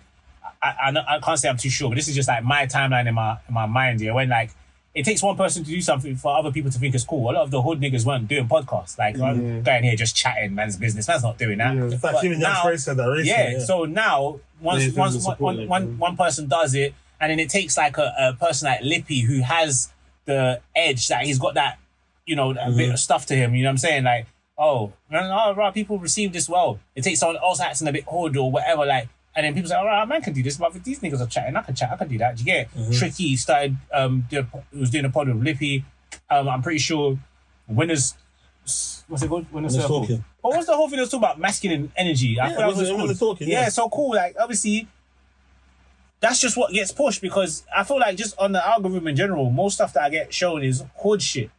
I can't say I'm too sure, but this is just like my timeline in my mind here, when like, it takes one person to do something for other people to think it's cool. A lot of the hood niggas weren't doing podcasts. Like, going here just chatting man's business. Man's not doing that. Yeah. In fact, even Young Spray said that recently. Yeah, so now, one person does it, and then it takes like a person like Lippy who has the edge, that he's got that, a bit of stuff to him. You know what I'm saying? Like, right, people receive this well. It takes someone else acting a bit hood or whatever, like, and then people say, all right, man can do this, but if these niggas are chatting, I can chat, I can do that. Do you get it? Tricky started, was doing a pod with Lippy. I'm pretty sure Winners, what's it called? Winners Talking. What was the whole thing that was talking about masculine energy? I thought that was cool. Talking, yeah, so cool. Like, obviously, that's just what gets pushed, because I feel like just on the algorithm in general, most stuff that I get shown is hood shit.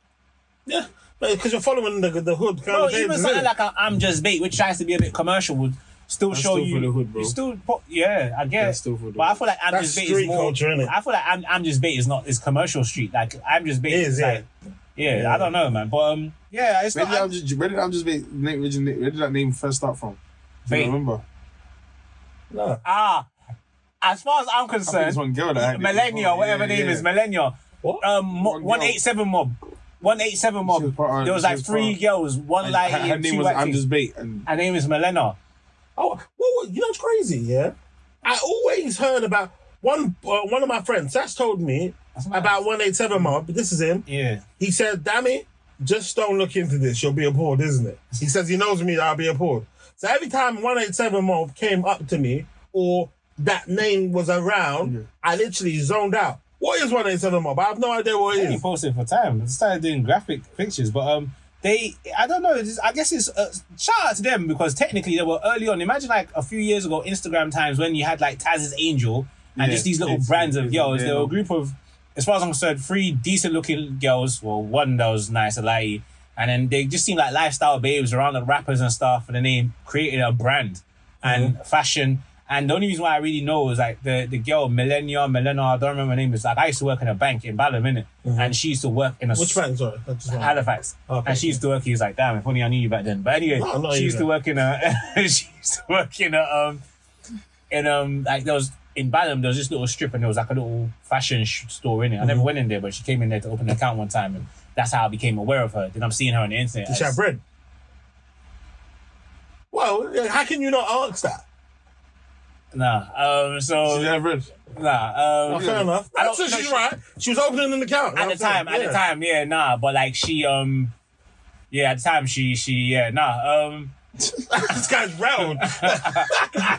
Yeah, because you're following the hood kind of thing. Even something like I'm Just Bait, which tries to be a bit commercial, would still show you. For the hood, bro. I guess. But I feel like I'm Just Bait is more. Culture, innit? I feel like I'm Just Bait is commercial street. Like, I'm Just Bait is like, yeah, I don't know, man. But it's where not. Where did I'm Just Bait? Where did that name first start from? Do you remember? No. As far as I'm concerned, one girl that Millennia, whatever name is Millennia. What? 187 Mob. 187 Mob. There was like 3 girls, one light. Her name was I'm Just Bait. Her name is Millennia. Oh, well, you know what's crazy, yeah? I always heard about one of my friends, Sash, told me about 187 Mob. This is him. Yeah. He said, Dammy, just don't look into this. You'll be appalled, isn't it? He says he knows me that I'll be appalled. So every time 187 Mob came up to me, or that name was around, I literally zoned out. What is 187 Mob? I have no idea what it is. He posted for time. They started doing graphic pictures, but I don't know. I guess it's shout out to them, because technically they were early on. Imagine like a few years ago, Instagram times, when you had like Taz's Angel and just these little brands of girls. There were a group of, as far as I'm concerned, 3 decent looking girls. Well, one that was nice, a lie, and then they just seemed like lifestyle babes around the rappers and stuff. And then they created a brand and fashion. And the only reason why I really know is like the girl Millennia, I don't remember her name. It's like, I used to work in a bank in Balham, innit? And she used to work in a... Which bank, sorry? Halifax. Okay. And she used to work, he was like, damn, if only I knew you back then. But anyway, she used to work in a... like there was... In Balham, there was this little strip and there was like a little fashion store in it. I never went in there, but she came in there to open an account one time, and that's how I became aware of her. Then I'm seeing her on the internet. Did she have bread? Well, how can you not ask that? Nah. So she didn't have bread. Nah. Fair enough. She's right. She was opening an account at the time. Yeah, nah. But like she, at the time she. This guy's round.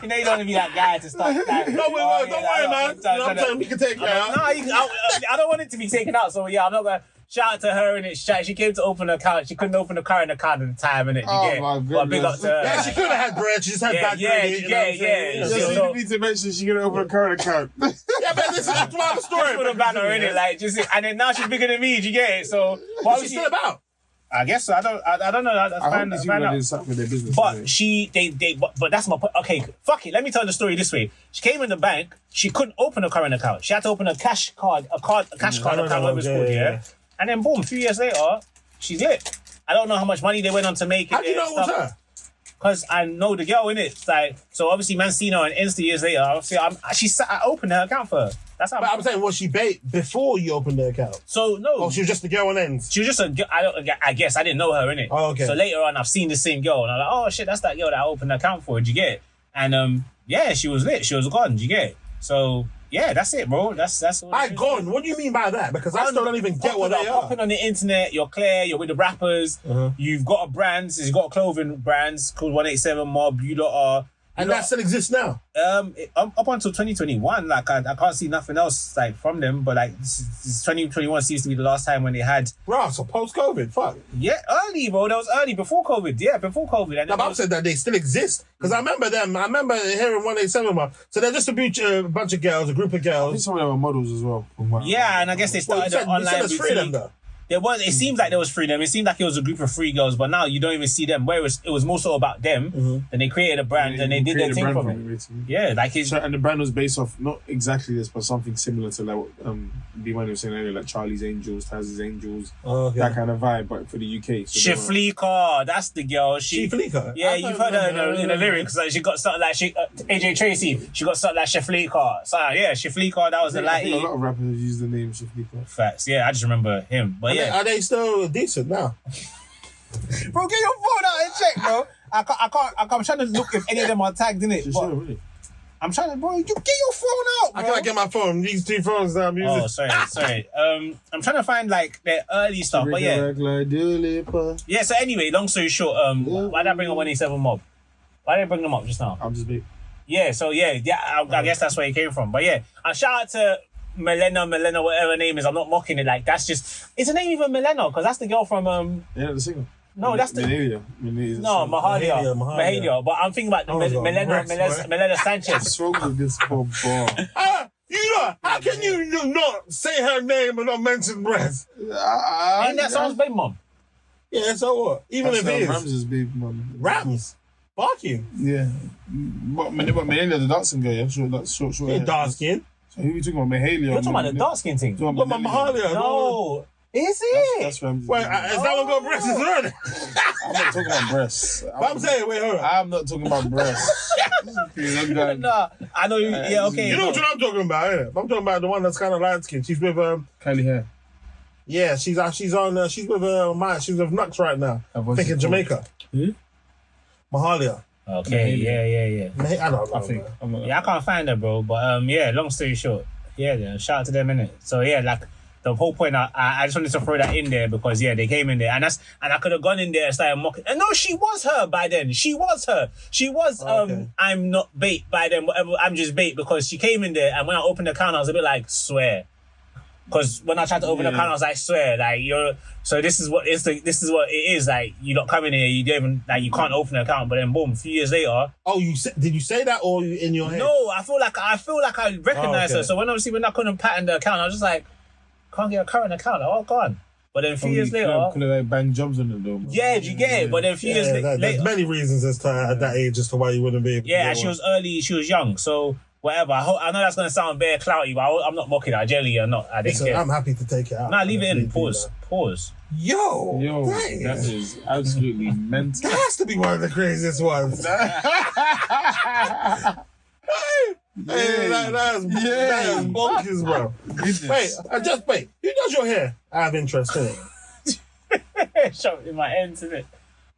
You know you don't want to be that guy to start. Like, don't worry, man. You know what I'm saying? We can take it out. No, I don't want it to be taken out. So yeah, I'm not gonna. Shout out to her, and she came to open an account. She couldn't open a current account at the time, innit? My goodness. But big up to her. Yeah, she could have had bread. She just had bad bread. Yeah. You need to mention she's gonna open a current account. Yeah, but this is a flower story. Put a banner in it, like just, and then now she's bigger than me. Do you get it? So what's she still about? I guess so. I don't know. I hope these people did something with their business. But but that's my point. Okay, fuck it. Let me tell the story this way. She came in the bank. She couldn't open a current account. She had to open a cash card account, whatever it's called. Yeah. And then boom, 2 years later, she's lit. I don't know how much money they went on to make it. How do you know it was her? Because I know the girl, innit? It's like, so obviously, man, seen her on Insta years later. Obviously, I opened her account for her. That's how. But I'm saying, was she bait before you opened the account? So no. Oh, she was just the girl on ends. She was just I guess I didn't know her, innit? Oh, okay. So later on, I've seen the same girl, and I'm like, oh shit, that's that girl that I opened the account for. Did you get it? And yeah, she was lit. She was gone. Did you get it? So. Yeah, that's it, bro. That's all. I gone. What do you mean by that? Because I still don't even get what they are. Popping on the internet, you're clear. You're with the rappers. You've got a brand. You've got clothing brands called 187 Mob. You lot are. And that still exists now. Up until 2021, like I can't see nothing else like from them. But like this 2021 seems to be the last time when they had. Bro, so post COVID, fuck. Yeah, early, bro. That was early before COVID. Yeah, before COVID. And no, but I'm saying that they still exist because I remember them. I remember hearing 187 Mob. So they're just a bunch of girls, a group of girls. I think some of them are models as well. Yeah, and I guess they started an online boutique. there was. It seems like there was 3 of them. It seemed like it was a group of 3 girls, but now you don't even see them. Where it was more so about them. Then they created a brand and they did their thing from it. Yeah, like it's. And the brand was based off not exactly this, but something similar to like what B-Money was saying earlier, like Charlie's Angels, Taz's Angels, that kind of vibe, but for the UK. So Shiflika, that's the girl. Shiflika? Yeah, you've heard her in the lyrics. Like she got something like AJ Tracy. She got something like Shiflika. So yeah, Shiflika. That was the light. A lot of rappers use the name Shiflika. Facts. Yeah, I just remember him. But yeah, are they still decent now? Bro, get your phone out and check, bro. I'm trying to look if any of them are tagged in it. Really? I'm trying to, bro, you get your phone out, bro. I can't get my phone. These 2 phones that I'm using. Oh, sorry. I'm trying to find like their early stuff, but yeah. Yeah. So anyway, long story short, why did I bring up 187 Mob? Why did I bring them up just now? I'm just big. Yeah. So yeah. I guess that's where it came from. But yeah, and shout out to Milena, whatever her name is. I'm not mocking it. Like that's just. Is her name even Milena? Because that's the girl from Yeah, the singer. No, that's the. Mahalia. No, Mahalia. But I'm thinking about Milena Sanchez. What's wrong with this poor boy? You know, how can you not say her name and not mention Rez? Ain't that someone's baby mom? Yeah, so what? Even if it is. Rams's baby mum. Rams? Barking? Yeah. But Mahalia, the dancing girl, yeah? Short. Yeah, dark skin. So who are we talking about? Mahalia? You're talking about the dark skin thing? What about Mahalia? No. Is it? That's Rams's. Wait, is that one got breasts? I'm not talking about breasts. I'm saying, wait, hold on. I'm not talking about breasts. Nah, I know you. Yeah, okay. You know what I'm talking about, innit? I'm talking about the one that's kind of light skinned. She's with Kylie Hair. Yeah, she's with she's with Nux right now. I think in Jamaica. Who? Mahalia. Okay, yeah. I don't know. I think. I can't find her, bro. But yeah, long story short, yeah, shout out to them, innit? So yeah, like the whole point, I just wanted to throw that in there because yeah, they came in there, and I could have gone in there and started mocking. And no, she was her by then. She was her. She was I'm not bait by then. Whatever. I'm just bait because she came in there, and when I opened the account, I was a bit like swear. Because when I tried to open the account, I was like, swear, like you're. So this is what it is. Like you're not coming here. You don't even like you can't open an account. But then boom, a few years later. Oh, did you say that or in your head? No, I feel like I recognized her. So when I couldn't pattern the account, I was just like, can't get a current account. Like, oh, gone. But then a few years later, could have like banged jobs on the door. Yeah, you get it. But then a few years later, there's many reasons as to at that age as to why you wouldn't be able to and she was early. She was young. So. Whatever. I know that's gonna sound bare clouty, but I'm not mocking it. Generally, I'm not. I didn't care. I'm happy to take it out. Nah, leave it in. Pause. Yo, that is absolutely mental. That has to be one of the craziest ones. That is bonkers, bro. Wait. Who does your hair? I have interest in it. Shop in my ends, isn't it?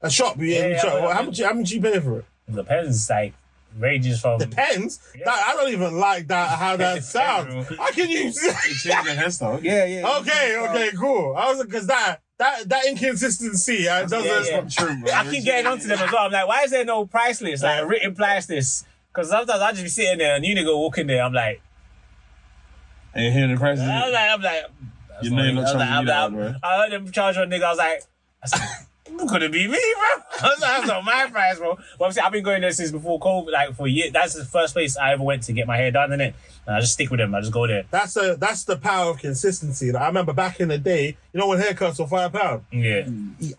A shop, shop. How much you pay for it? It depends, like. Ranges from depends. Yeah. I don't even like that. How that sounds. How can you change the hairstyle? Yeah. Okay, cool. I was because that inconsistency doesn't. Not true, bro. I keep getting onto them as well. I'm like, why is there no price list? Like a written price list? Because sometimes I just be sitting there and you nigga walk in there. I'm like, and you're hearing the prices. I'm like, you know you're not trying to do that, bro. I heard them charge one nigga. I was like, couldn't be me, bro. That's not my price, bro. Well, obviously, I've been going there since before COVID, like for years. That's the first place I ever went to get my hair done, innit? And I just stick with them. I just go there. That's the power of consistency. Like, I remember back in the day, you know when haircuts were £5? Yeah.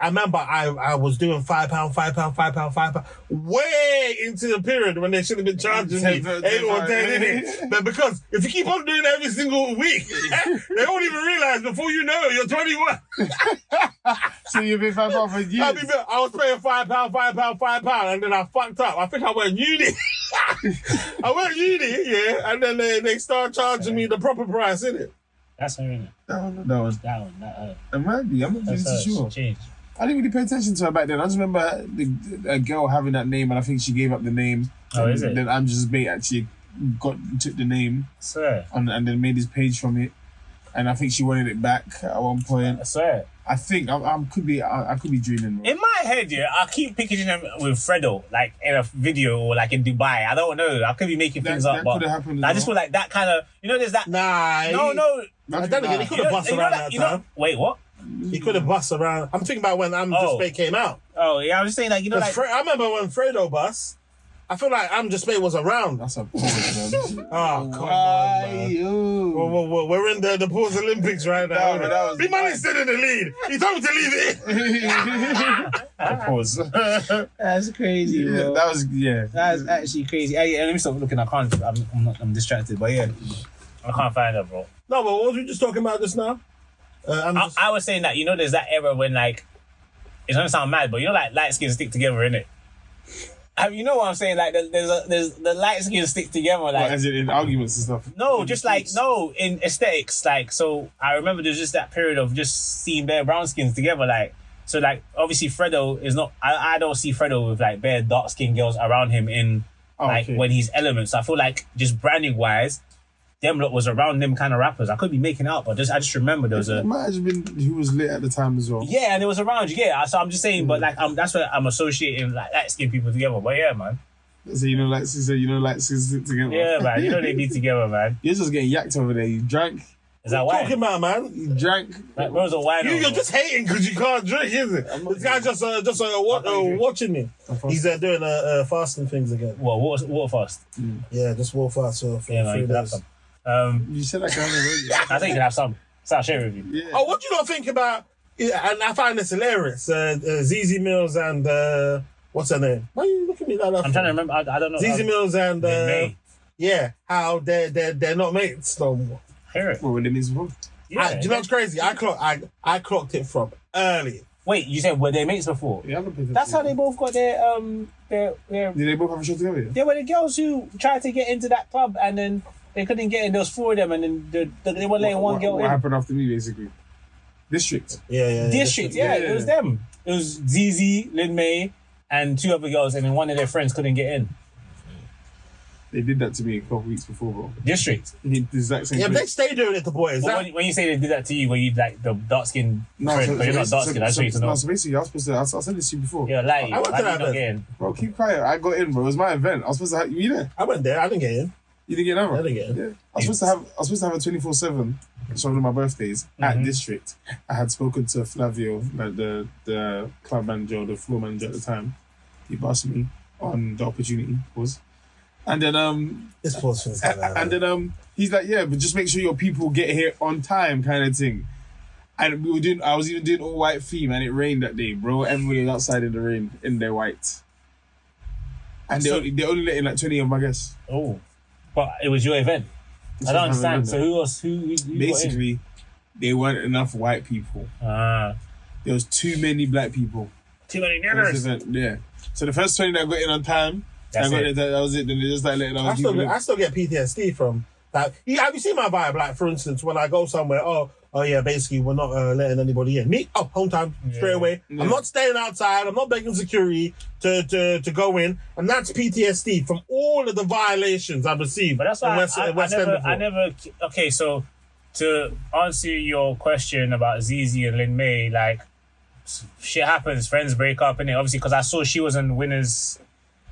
I remember I was doing £5, way into the period when they should have been charging me 8 or 10, innit? But because if you keep on doing it every single week, they won't even realize before you know it, you're 21. So you've been £5 for years. I was paying £5, and then I fucked up. I think I went uni. And then they start charging me the proper price, innit? That's her, innit? That one. Not her. It might be. I'm not really sure. Change. I didn't really pay attention to her back then. I just remember a girl having that name, and I think she gave up the name. Oh, is it? Then I'm Just Bait actually took the name, and then made his page from it. And I think she wanted it back at one point. I swear. I think I could be dreaming. Bro. In my head, yeah, I keep picturing him with Fredo, like in a video or like in Dubai. I don't know. I could be making things up, but I just feel like that kind of, there's that. Nah. No. I don't think he could have bust around that time. Wait, what? He could have bust around. I'm thinking about when Just Bait came out. Oh yeah, I was just saying like I remember when Fredo bust. I feel like Amjad was around. That's a pause, man. Oh, come on, man. We're in the pause Olympics right now. Big Money's still in the lead. He told me to leave it. Pause. That's crazy, bro. That's actually crazy. Hey, let me stop looking. I'm distracted, but yeah. I can't find her, bro. No, but what was we just talking about just now? I was saying that, there's that era when, like, it's gonna sound mad, but like light skins stick together, innit? You know what I'm saying? Like, there's the light skins stick together, like, as in arguments and stuff. No, just like in aesthetics. Like, so I remember there's just that period of just seeing bare brown skins together, like. So, like, obviously Fredo is not. I don't see Fredo with like bare dark skinned girls around him in when he's Elements. So I feel like just branding wise, them lot was around them kind of rappers. I could be making it up, but I just remember there was It might have been who was lit at the time as well. Yeah, and it was around you. Yeah, so I'm just saying, but like that's what I'm associating like light skinned people together. But yeah, man. So light skins stick together. Yeah, man. They be together, man. You're just getting yacked over there. You drank. Is that why? Talking about, man. You drank. Like, where's a wine? You're just hating because you can't drink, is it? This guy just watching me. He's doing fasting things again. What? Water fast? Yeah, just water fast for 3 man, you can have days. some. You said that kind of radio. I think you can have some. So I'll share it with you. Yeah. Oh, what do you not think about? And I find this hilarious. Zeze Mills and what's her name? Why are you looking at me like that? I'm trying to remember. I don't know. Zeze Mills and Lin Mei. yeah, how they're not mates no more. Hear it. What it means before? Yeah. Do you know what's crazy? I clocked it from early. Wait, you said were they mates before? Yeah, That's how they both got their Did they both have a show together? Yeah? They were the girls who tried to get into that club and then they couldn't get in. There was 4 of them and then they were letting one girl in. What happened after me, basically? District. Yeah. District, yeah, it was them. It was Zeze, Lin Mei, and 2 other girls, and then one of their friends couldn't get in. They did that to me a couple of weeks before, bro. District. The exact same Yeah, thing. but they stay doing it to boys. But when you say they did that to you, were you like the dark skin friend? But you're not dark skin, I just need to know. No, so basically, I was supposed to. I said this to you before. You're lying. I went to Why did that you not event. get in? Bro, keep quiet. I got in, bro. It was my event. I was supposed to have you there. I went there. I didn't get in. You didn't get in, bro? I didn't get in. Yeah. I was supposed to have a 24/7 show on my birthdays at District. I had spoken to Flavio, like the club manager, the floor manager at the time. He asked me on the opportunity was. And then This pause thing's and then he's like, yeah, but just make sure your people get here on time, kind of thing. And I was even doing all white theme, and it rained that day, bro. Everybody was outside in the rain in their white. And they only let in like 20 of my guests. Oh, but it was your event. I don't understand. So who else? Who basically, there weren't enough white people. There was too many black people. Too many for this event. Yeah. So the first 20 that got in on time, that was it. Then they just like letting I still get PTSD from that. Have you seen my vibe? Like, for instance, when I go somewhere, oh yeah, basically we're not letting anybody in. Me, home time straight away. Yeah. I'm not staying outside. I'm not begging security to go in, and that's PTSD from all of the violations I've received. But that's why I never. Okay, so to answer your question about Zeze and Lin Mei, like shit happens, friends break up, innit? Obviously, because I saw she was in Winners.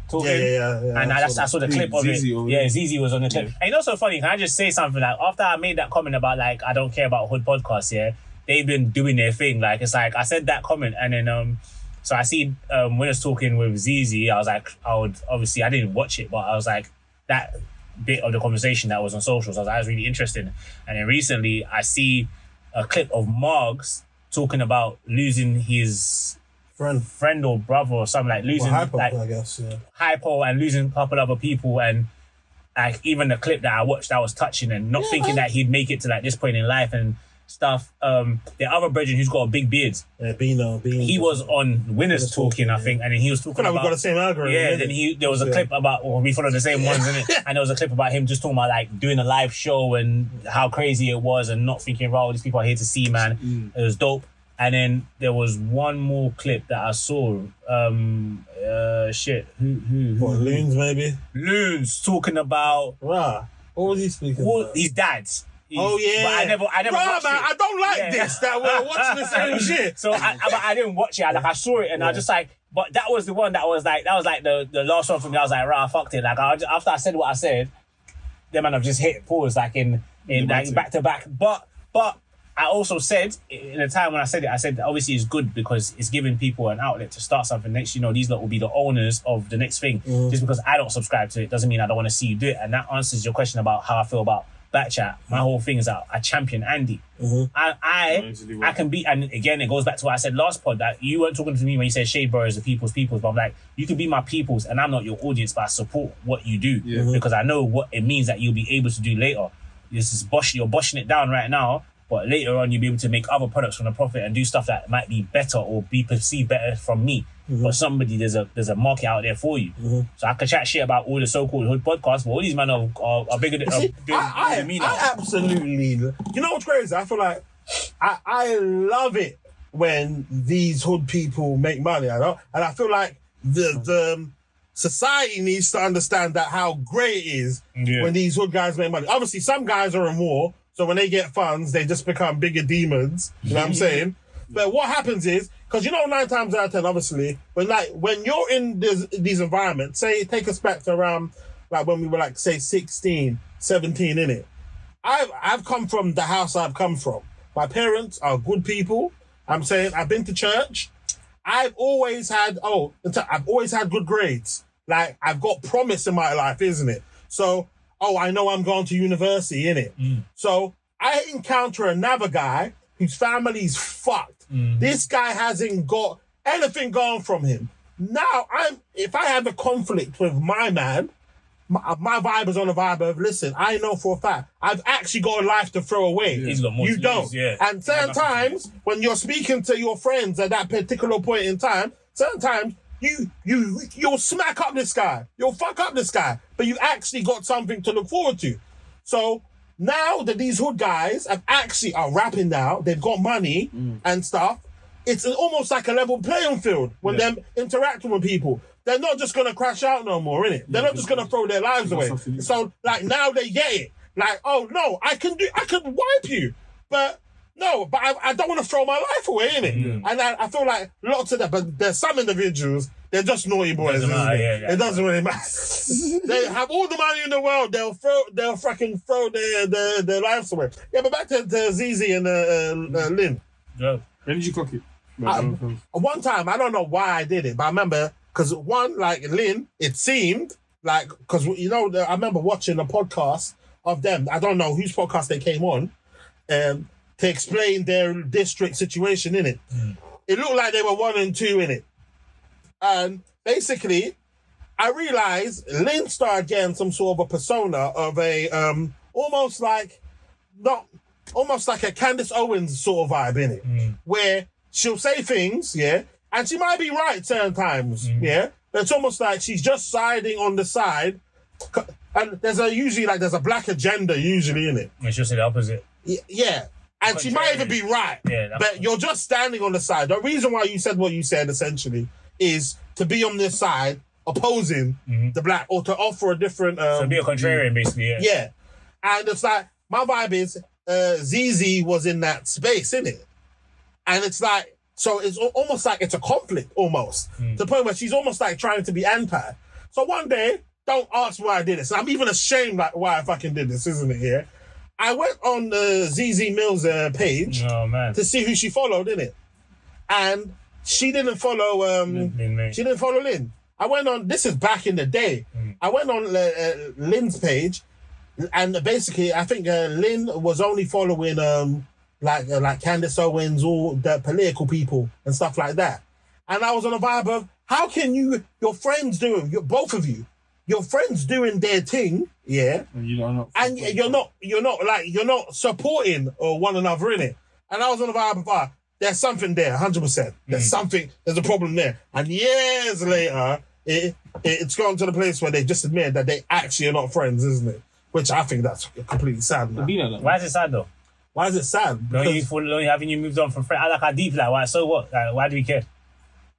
Talking. Yeah. And I saw the clip of it. Yeah, Zeze was on the clip. And you know, so funny. Can I just say something? Like, after I made that comment about like I don't care about Hood podcasts, yeah, they've been doing their thing. Like, it's like I said that comment, and then so I see Winners talking with Zeze. I was like, I didn't watch it, but I was like that bit of the conversation that was on socials. I was like, that was really interesting. And then recently, I see a clip of Margs talking about losing his friend or brother or something, like losing hypo, like I guess, yeah. hypo and losing a couple other people, and like even the clip that I watched that was touching, and not thinking that he'd make it to like this point in life and stuff. The other brethren who's got a big beard, Beano, he was on Winners talking, I think, and then he was talking about, we've got the same algorithm. Yeah, then there was a clip about, we follow the same ones, innit? And there was a clip about him just talking about like doing a live show and how crazy it was, and not thinking, wow, these people are here to see, man. It was dope. And then there was one more clip that I saw. Who? What, Loons, maybe? Loons talking about. What was he speaking about? His dad. Oh yeah. But I never watched man, it. I don't like this. That we're watching the same shit. So I didn't watch it. I saw it and I just like. But that was the one that was like the last one for me. I was like, I fucked it. Like after I said what I said, them man have just hit pause like in like back to back. But I also said, in the time when I said that obviously it's good because it's giving people an outlet to start something next. You know, these lot will be the owners of the next thing. Just because I don't subscribe to it doesn't mean I don't want to see you do it. And that answers your question about how I feel about Backchat. My whole thing is that I champion Andy. I can be, and again, it goes back to what I said last pod, that you weren't talking to me when you said Shade Bro is the people's, but I'm like, you can be my people's and I'm not your audience, but I support what you do because I know what it means that you'll be able to do later. This is you're boshing it down right now, but later on you'll be able to make other products from the profit and do stuff that might be better or be perceived better from me. But somebody, there's a market out there for you. So I can chat shit about all the so-called hood podcasts, but all these men are bigger than me now. I absolutely, you know what's crazy? I feel like I love it when these hood people make money, and I feel like the society needs to understand that how great it is when these hood guys make money. Obviously, some guys are in war, so when they get funds, they just become bigger demons. You know what I'm saying? But what happens is, because 9 times out of 10, obviously, when you're in these environments, say, take us back to around, like when we were like, say, 16, 17, innit? I've come from the house I've come from. My parents are good people. I'm saying, I've been to church. I've always had good grades. Like, I've got promise in my life, isn't it? So, I know I'm going to university, innit? So, I encounter another guy whose family's fucked. This guy hasn't got anything going from him. Now, if I have a conflict with my man, my vibe is on the vibe of, listen, I know for a fact, I've actually got a life to throw away. He's got more you to don't. lose, yeah. And certain times, when you're speaking to your friends at that particular point in time, certain times, you'll smack up this guy. You'll fuck up this guy. But you actually got something to look forward to. So, now that these hood guys are rapping now, they've got money and stuff, it's almost like a level playing field when they're interacting with people. They're not just going to crash out no more, innit? They're not just going to throw their lives away. So, like, now they get it. Like, oh, no, I can wipe you. But, no, but I don't want to throw my life away, innit? And I feel like lots of that, but there's some individuals, they're just naughty boys. It doesn't really matter. They have all the money in the world. They'll fucking throw their lives away. Yeah, but back to Zeze and Lin. Yeah. When did you cook it? One time, I don't know why I did it, but I remember, because like Lin, it seemed like, because, I remember watching a podcast of them. I don't know whose podcast they came on, to explain their district situation, innit? It looked like they were 1 and 2 in it. And basically, I realized Lin started getting some sort of a persona of a almost like a Candace Owens sort of vibe in it, where she'll say things, and she might be right certain times, but it's almost like she's just siding on the side, and there's a black agenda usually in it. And she'll say the opposite. Yeah. And she might even be right, but you're just standing on the side. The reason why you said what you said, essentially, is to be on this side, opposing the black, or to offer a different... so be a contrarian, basically, Yeah. And it's like, my vibe is, Zeze was in that space, innit? And it's like, so it's almost like it's a conflict, almost. To the point where she's almost like trying to be anti. So one day, don't ask why I did this. I'm even ashamed like why I fucking did this, isn't it, yeah? I went on the Zeze Mills page to see who she followed, innit? And she didn't follow Lin Mei. She didn't follow Lin. I went on, this is back in the day. I went on Lin's page, and basically I think Lin was only following like Candace Owens, all the political people and stuff like that. And I was on a vibe of, how can your friends doing, both of you, your friends doing their thing, and you're not supporting one another in it. And I was on the vibe of, there's something there, 100%. There's a problem there. And years later, it's gone to the place where they just admit that they actually are not friends, isn't it? Which I think that's completely sad. Why is it sad though? Why is it sad? Haven't you moved on from friends? I like how deep, like, why? So what? Like, why do we care?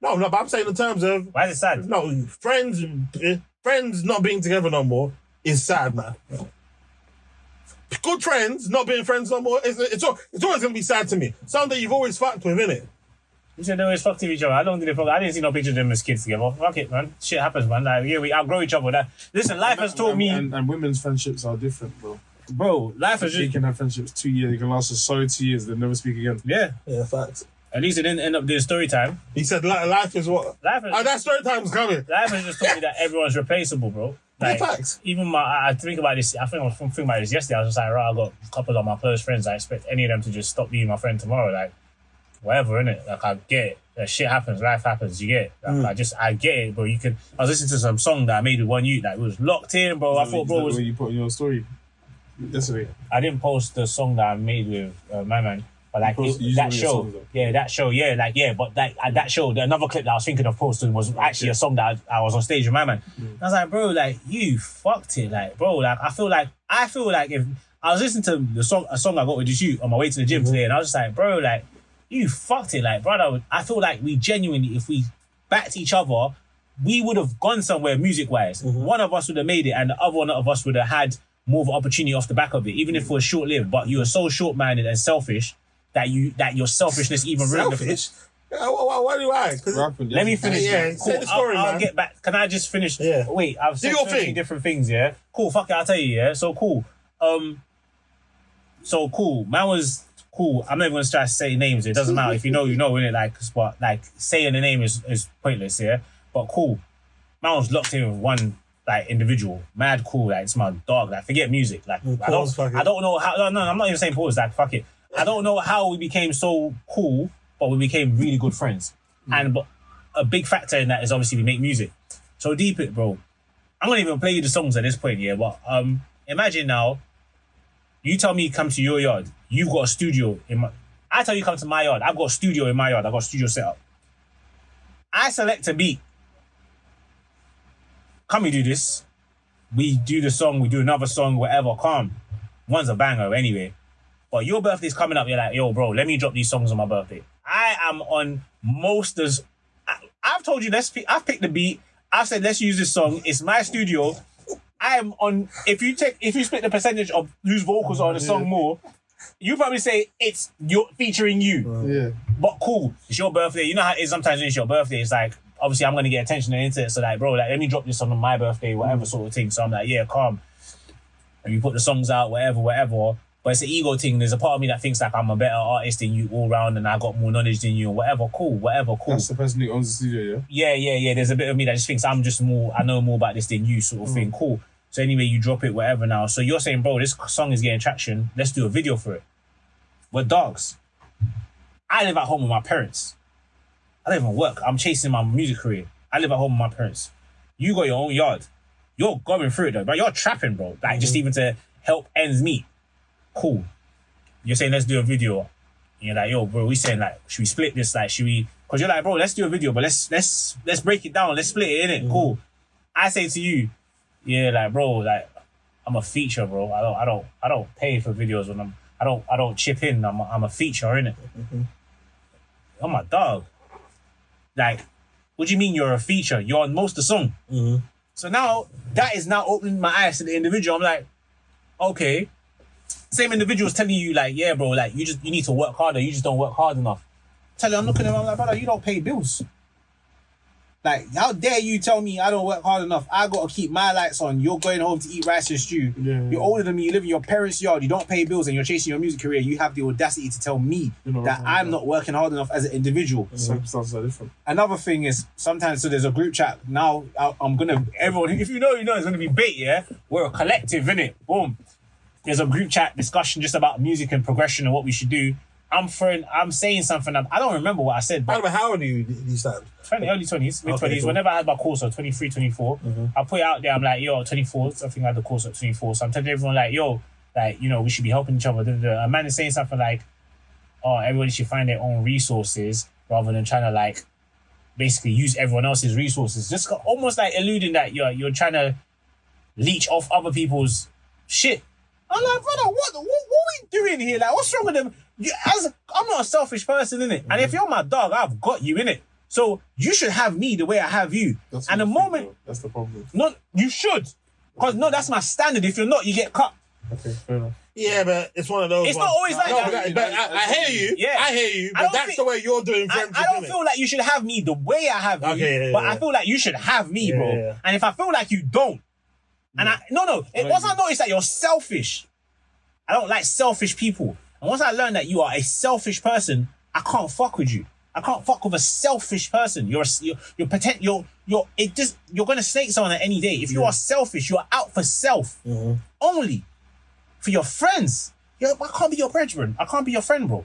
No, but I'm saying in terms of... Why is it sad? No, friends not being together no more is sad, man. Good friends not being friends no more, it's always going to be sad to me. Something you've always fucked with, innit? You said they always fucked with each other. I didn't see no picture of them as kids together. Fuck it, man. Shit happens, man. Like, we outgrow each other. Listen, life has taught me... And women's friendships are different, bro. bro, life is You just can have friendships 2 years. You can last a solid 2 years, then never speak again. yeah. Yeah, facts. At least it didn't end up doing story time. He said life is what? Life is That story time's coming. life has just taught me that everyone's replaceable, bro. Like, facts. even I think about this. I think I was thinking about this yesterday. I was just like, right, I got a couple of my close friends. I expect any of them to just stop being my friend tomorrow. Like, whatever, innit? Like, I get it. Like, shit happens, life happens. You get it. Like, I get it, bro. I was listening to some song that I made with one youth. Like, it was locked in, bro. I thought, bro, was the way you put in your story yesterday. I didn't post the song that I made with my man. But like that show, but like at that show, another clip that I was thinking of posting was actually a song that I was on stage with my man. I was like, bro, like you fucked it, like bro, like I feel like if I was listening to a song I got with the shoot on my way to the gym today, and I was just like, bro, like you fucked it, like brother. I feel like we genuinely, if we backed each other, we would have gone somewhere music wise. One of us would have made it, and the other one of us would have had more of an opportunity off the back of it, even if it was short lived. But you were so short minded and selfish. That your selfishness even ruined Selfish? Why do I? Let me finish. Yeah, say the story, I'll man. get back. Can I just finish? Yeah. Wait, I've said Do your so many thing. different things, yeah? Cool, fuck it, I'll tell you, yeah? So cool. So cool. Man was cool. I'm not even going to try to say names. It doesn't matter. If you know, innit? Like, but, like, saying the name is pointless, yeah? But cool. Man was locked in with one, like, individual. Mad cool. Like, it's my dog. Like, forget music. Like, I don't know how... No, I'm not even saying pause. Like, fuck it. I don't know how we became so cool, but we became really good friends. But a big factor in that is obviously we make music. So deep it, bro. I'm not even play you the songs at this point, yeah. But imagine now, you tell me come to your yard. You've got a studio in my. I tell you come to my yard. I've got a studio in my yard. I've got a studio set up. I select a beat. Come we do this. We do the song. We do another song. Whatever. Calm. One's a banger anyway. But your birthday's coming up, you're like, yo, bro, let me drop these songs on my birthday. I am on I've told you, I've picked the beat. I've said, let's use this song. It's my studio. I am on, if you split the percentage of whose vocals are on the song more, you probably say it's featuring you. Yeah. But cool, it's your birthday. You know how it is sometimes when it's your birthday, it's like, obviously I'm going to get attention on the internet. So like, bro, like, let me drop this on my birthday, whatever sort of thing. So I'm like, yeah, calm. And you put the songs out, whatever. But it's an ego thing. There's a part of me that thinks like I'm a better artist than you all round and I got more knowledge than you or whatever. Cool. That's the person who owns the studio, yeah? Yeah. There's a bit of me that just thinks I know more about this than you sort of thing. Cool. So anyway, you drop it, whatever now. So you're saying, bro, this song is getting traction. Let's do a video for it. We're dogs. I live at home with my parents. I don't even work. I'm chasing my music career. I live at home with my parents. You got your own yard. You're going through it though, but you're trapping, bro. Like just even to help ends meet. Cool. You're saying let's do a video. And you're like, yo, bro, we saying like, should we split this? Like, should we? Because you're like, bro, let's do a video, but let's break it down. Let's split it, innit? Cool. I say to you, yeah, like, bro, like, I'm a feature, bro. I don't pay for videos when I don't chip in. I'm a feature, innit? I'm my dog. Like, what do you mean you're a feature? You're on most of the song. So now that is now opening my eyes to the individual. I'm like, okay. Same individual's telling you like, yeah, bro, like you need to work harder. You just don't work hard enough. I'm looking at him, I'm like, brother, you don't pay bills. Like, how dare you tell me I don't work hard enough? I gotta keep my lights on. You're going home to eat rice and stew. Yeah. You're older than me. You live in your parents' yard. You don't pay bills and you're chasing your music career. You have the audacity to tell me that I'm not working hard enough as an individual. Circumstances are different. Another thing is sometimes, so there's a group chat. Now everyone, if you know, it's gonna be bait, yeah? We're a collective, innit? Boom. There's a group chat discussion just about music and progression and what we should do. I'm saying something. I don't remember what I said. But how old are you these times? Early 20s, mid 20s. Okay, cool. Whenever I had my course, 23, 24, I put it out there. I'm like, yo, 24. I think I had the course at 24. So I'm telling everyone like, yo, like, you know, we should be helping each other. A man is saying something like, oh, everybody should find their own resources rather than trying to like basically use everyone else's resources. Just almost like alluding that you're trying to leech off other people's shit. I'm like, brother, what are we doing here? Like, what's wrong with them? I'm not a selfish person, innit? And if you're my dog, I've got you, innit? So you should have me the way I have you. That's and the moment... That's the problem. No, you should. Because, no, that's my standard. If you're not, you get cut. Okay, fair enough. Yeah, but it's one of those It's ones. not always like that. But I hear you. Yeah. I hear you. I But don't that's think- the way you're doing friendship, I don't innit? feel like you should have me the way I have you. Okay, yeah, but yeah. I feel like you should have me, Yeah, bro. yeah. And if I feel like you don't... And once I notice that you're selfish, I don't like selfish people. And once I learned that you are a selfish person, I can't fuck with you. I can't fuck with a selfish person. You're gonna snake someone at any day. If you are selfish, you're out for self only. For your friends, I can't be your brethren. I can't be your friend, bro.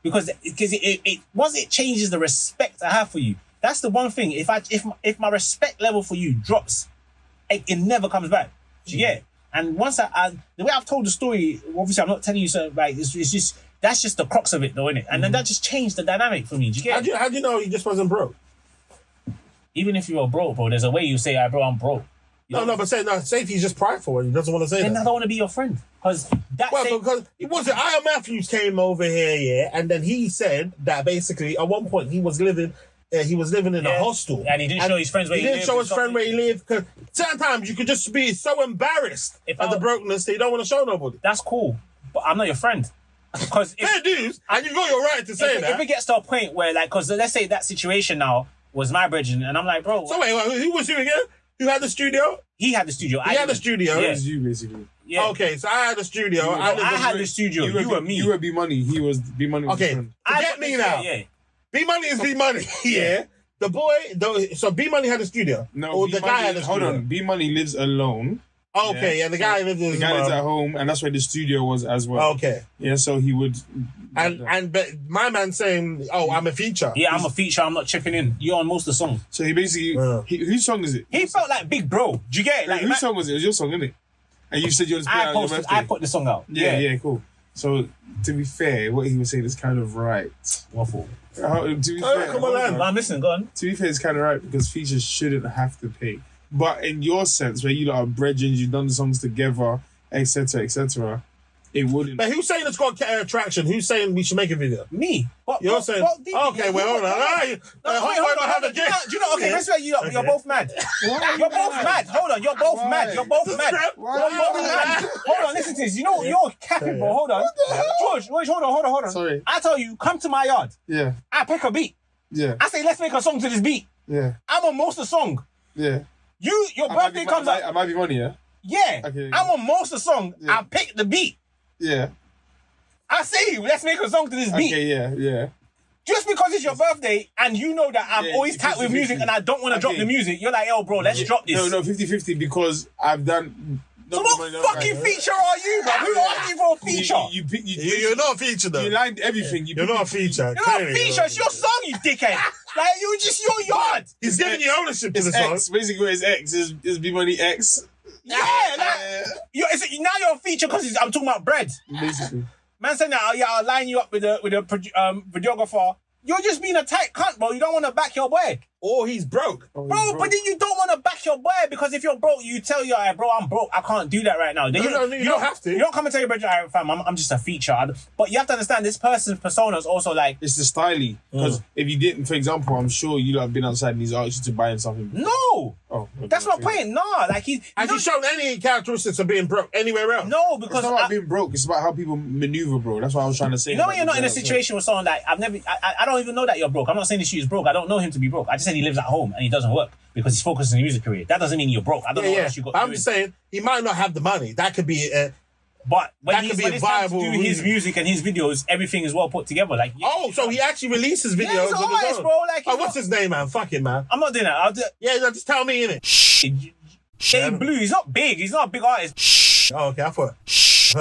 Because it once it changes the respect I have for you, that's the one thing. If my respect level for you drops, it never comes back. Do you get it? And once the way I've told the story, obviously I'm not telling you so. Like it's just that's just the crux of it, though, innit? And then that just changed the dynamic for me. Do you get it? How do you know he just wasn't broke? Even if you're broke, bro, there's a way you say, "Bro, I'm broke." But say if he's just prideful and he doesn't want to say then that. I don't want to be your friend because because it wasn't. Iron Matthews came over here, yeah, and then he said that basically at one point he was living in a hostel, and he didn't show his friends where he lived. He didn't show his friend where he lived because certain times you could just be so embarrassed at the brokenness that you don't want to show nobody. That's cool, but I'm not your friend. Because fair dues, and you've got your right to say that. If it gets to a point where, like, because let's say that situation now was my brethren, and I'm like, bro. So wait, who was you again? Who had the studio? He had the studio. He had the studio. It was you, basically. Yeah. Okay, so I had the studio. I had the studio. You were me. You were B Money. He was B Money. Okay, forget me now. Yeah. B Money is B Money. Yeah. The boy, so B Money had a studio. No, or the guy had a studio. Hold on, B Money lives alone. Okay, yeah, the guy lives the guy lives at home, and that's where the studio was as well. Okay, yeah, so he would. But my man saying, "Oh, I'm a feature." Yeah, I'm a feature. I'm not chipping in. You're on most of the song. So he basically, whose song is it? He felt like Big Bro. Do you get it? Like, whose song was it? It was your song, isn't it? And you said you were playing out your birthday. I put the song out. Yeah, cool. So to be fair, what he was saying is kind of right. Waffle. To be fair, come on, I'm listening. Go on. To be fair, it's kind of right because features shouldn't have to pay. But in your sense, where you lot are brethren, you've done the songs together, etc., it wouldn't. But who's saying it's got traction? Who's saying we should make a video? Me. You're saying. Okay, well, hold on. Do you know? Okay, let's say you're both mad. You're both mad. Hold on, you're both mad. You're both mad. Hold on, listen to this. You know you're capping, bro. Hold on, George. Hold on. Sorry. I tell you, come to my yard. Yeah. I pick a beat. Yeah. I say, let's make a song to this beat. Yeah. I'm on most of the song. Yeah. Your birthday comes up. I might be Money, yeah? Yeah. Okay. I'm on most of the song. Yeah. I pick the beat. Yeah. I say, let's make a song to this beat. Okay, yeah. Just because it's your birthday and you know that I'm always tight with music and I don't want to drop the music, you're like, yo, bro, let's drop this. No, 50-50 because I've done... So what fucking feature are you, bro? Who asked you for a feature? You're not a feature, though. You lined everything. You're not a feature. You're not a feature. It's your song, you dickhead. Like, you're just your yard. He's giving you ownership to the song. Basically, his ex is B Money X. Yeah, now you're a feature because I'm talking about bread. Basically. Man said, I'll line you up with a videographer. You're just being a tight cunt, bro. You don't want to back your boy. Or he's broke. But then you don't want to back your boy because if you're broke, you tell your bro, I'm broke. I can't do that right now. You don't have to. You don't come and tell your brother, fam, I'm just a feature. But you have to understand this person's persona is also like... It's the styling. Because if you didn't, for example, I'm sure you'd have been outside and he's asked you to buy him something. No! Oh, that's my point. Nah, like has he shown any characteristics of being broke anywhere else? No, because it's not about being broke. It's about how people maneuver, bro. That's what I was trying to say. No, you're not in a situation with someone like I don't even know that you're broke. I'm not saying this shit is broke. I don't know him to be broke. I just said he lives at home and he doesn't work because he's focused on his music career. That doesn't mean you're broke. I don't know what else you got. I'm just saying he might not have the money. That could be. But when it's time to do his music and his videos, everything is well put together. Like so he actually releases videos. Yeah, he's an artist, bro. Like, what's his name, man? Fuck it, man. I'm not doing that. Just tell me, innit? Shane Blue. He's not big. He's not a big artist. Oh, okay. I heard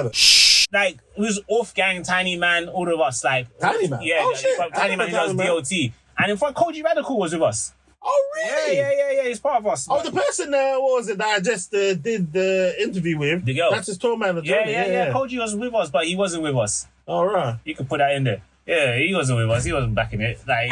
it. Like, it was Off Gang, Tiny Man, all of us. Like Tiny Man. Yeah, Tiny Man does DOT. And in front, Koji Radical was with us. Oh, really? Yeah. He's part of us. Oh, the person what was it that I just did the interview with? The girl. That's his tour manager. Yeah. Koji was with us, but he wasn't with us. All right. You could put that in there. Yeah, he wasn't with us. He wasn't backing it. Like,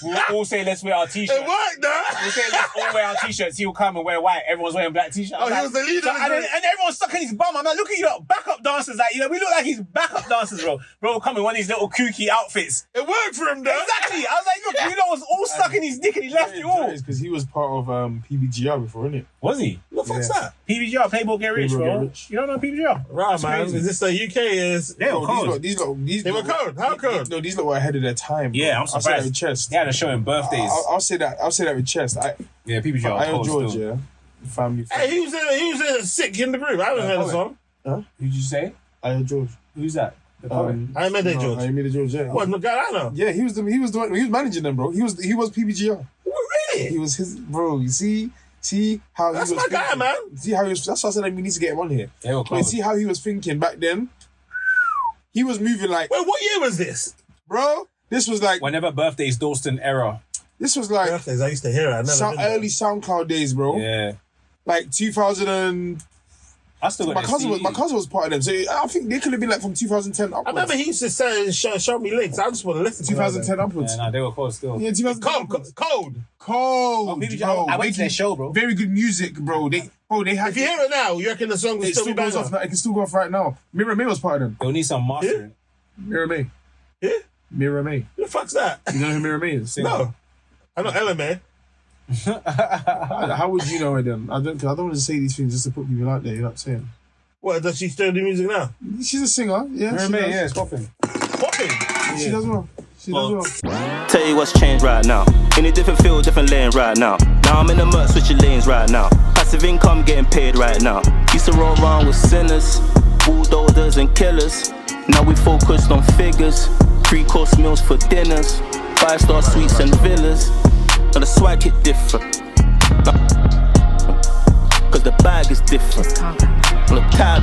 we'll all say, let's wear our t-shirts. It worked, though. We'll say, let's all wear our t-shirts. He'll come and wear white. Everyone's wearing black t-shirts. Oh, he was the leader. And everyone's sucking his bum. I'm like, look at you, backup dancers. Like, we look like he's backup dancers, bro. Bro, come in one of these little kooky outfits. It worked for him, though. Exactly. I was like, look, was all sucking his dick and he left you all. Because he was part of PBGR before, isn't it? Was he? What the fuck's that? PBGR, Playboy Get Rich, bro. You don't know PBGR? Right, man. Is this the UK? They were cold. They were cold. How cold? No, these lot were ahead of their time. Bro. Yeah, I'm surprised. I'll say that with chest. They had a show in birthdays. I'll say that with chest. PBGR. I know George, yeah. Family. Hey, he was sick in the group. I haven't heard the song. Huh? Who did you say? George. Who's that? I made it, George. I made it, George. Yeah. What? The guy I know. Yeah, he was managing them, bro. He was PBGR. Really? He was his bro. You see how That's he was my guy, thinking. man. See how he was. That's why I said we need to get him on here. They were But you close. see how he was thinking back then. He was moving like, Wait, what year was this? bro. This was like Whenever birthdays, Dalston era. this was like Birthdays, I used to hear it. I never been there. early SoundCloud days, bro. Yeah. Like 2000 and I still got my the cousin CD. was part of them. So I think they could have been like from 2010 upwards. I remember he used to say, show me links. I just want to listen to 2010 upwards. Yeah, nah, they were close still. Yeah, 2010 Code. Cold, Oh, PBG, bro. I went to their show, bro. Very good music, bro. They had. If you hear it now, you reckon the song will it still be goes back off. It can still go off right now. Mirror May was part of them. They'll need some mastering. Mirror May. Yeah? Mirror May. Who the fuck's that? You know who Mirror May is? No. I know LMA. How would you know it then? I don't want to say these things just to put people out there. You know what I'm saying? What, does she still do music now? She's a singer. Yeah. Creme, she does. yeah, it's popping. Popping. She does well. She does well. Tell you what's changed right now. In a different field, different lane right now. Now I'm in the mud, switching lanes right now. Passive income getting paid right now. Used to roll around with sinners, bulldozers and killers. Now we focused on figures, 3-course meals for dinners, 5-star suites and villas. Now the swag hit different. Cause the bag is different. And the tab is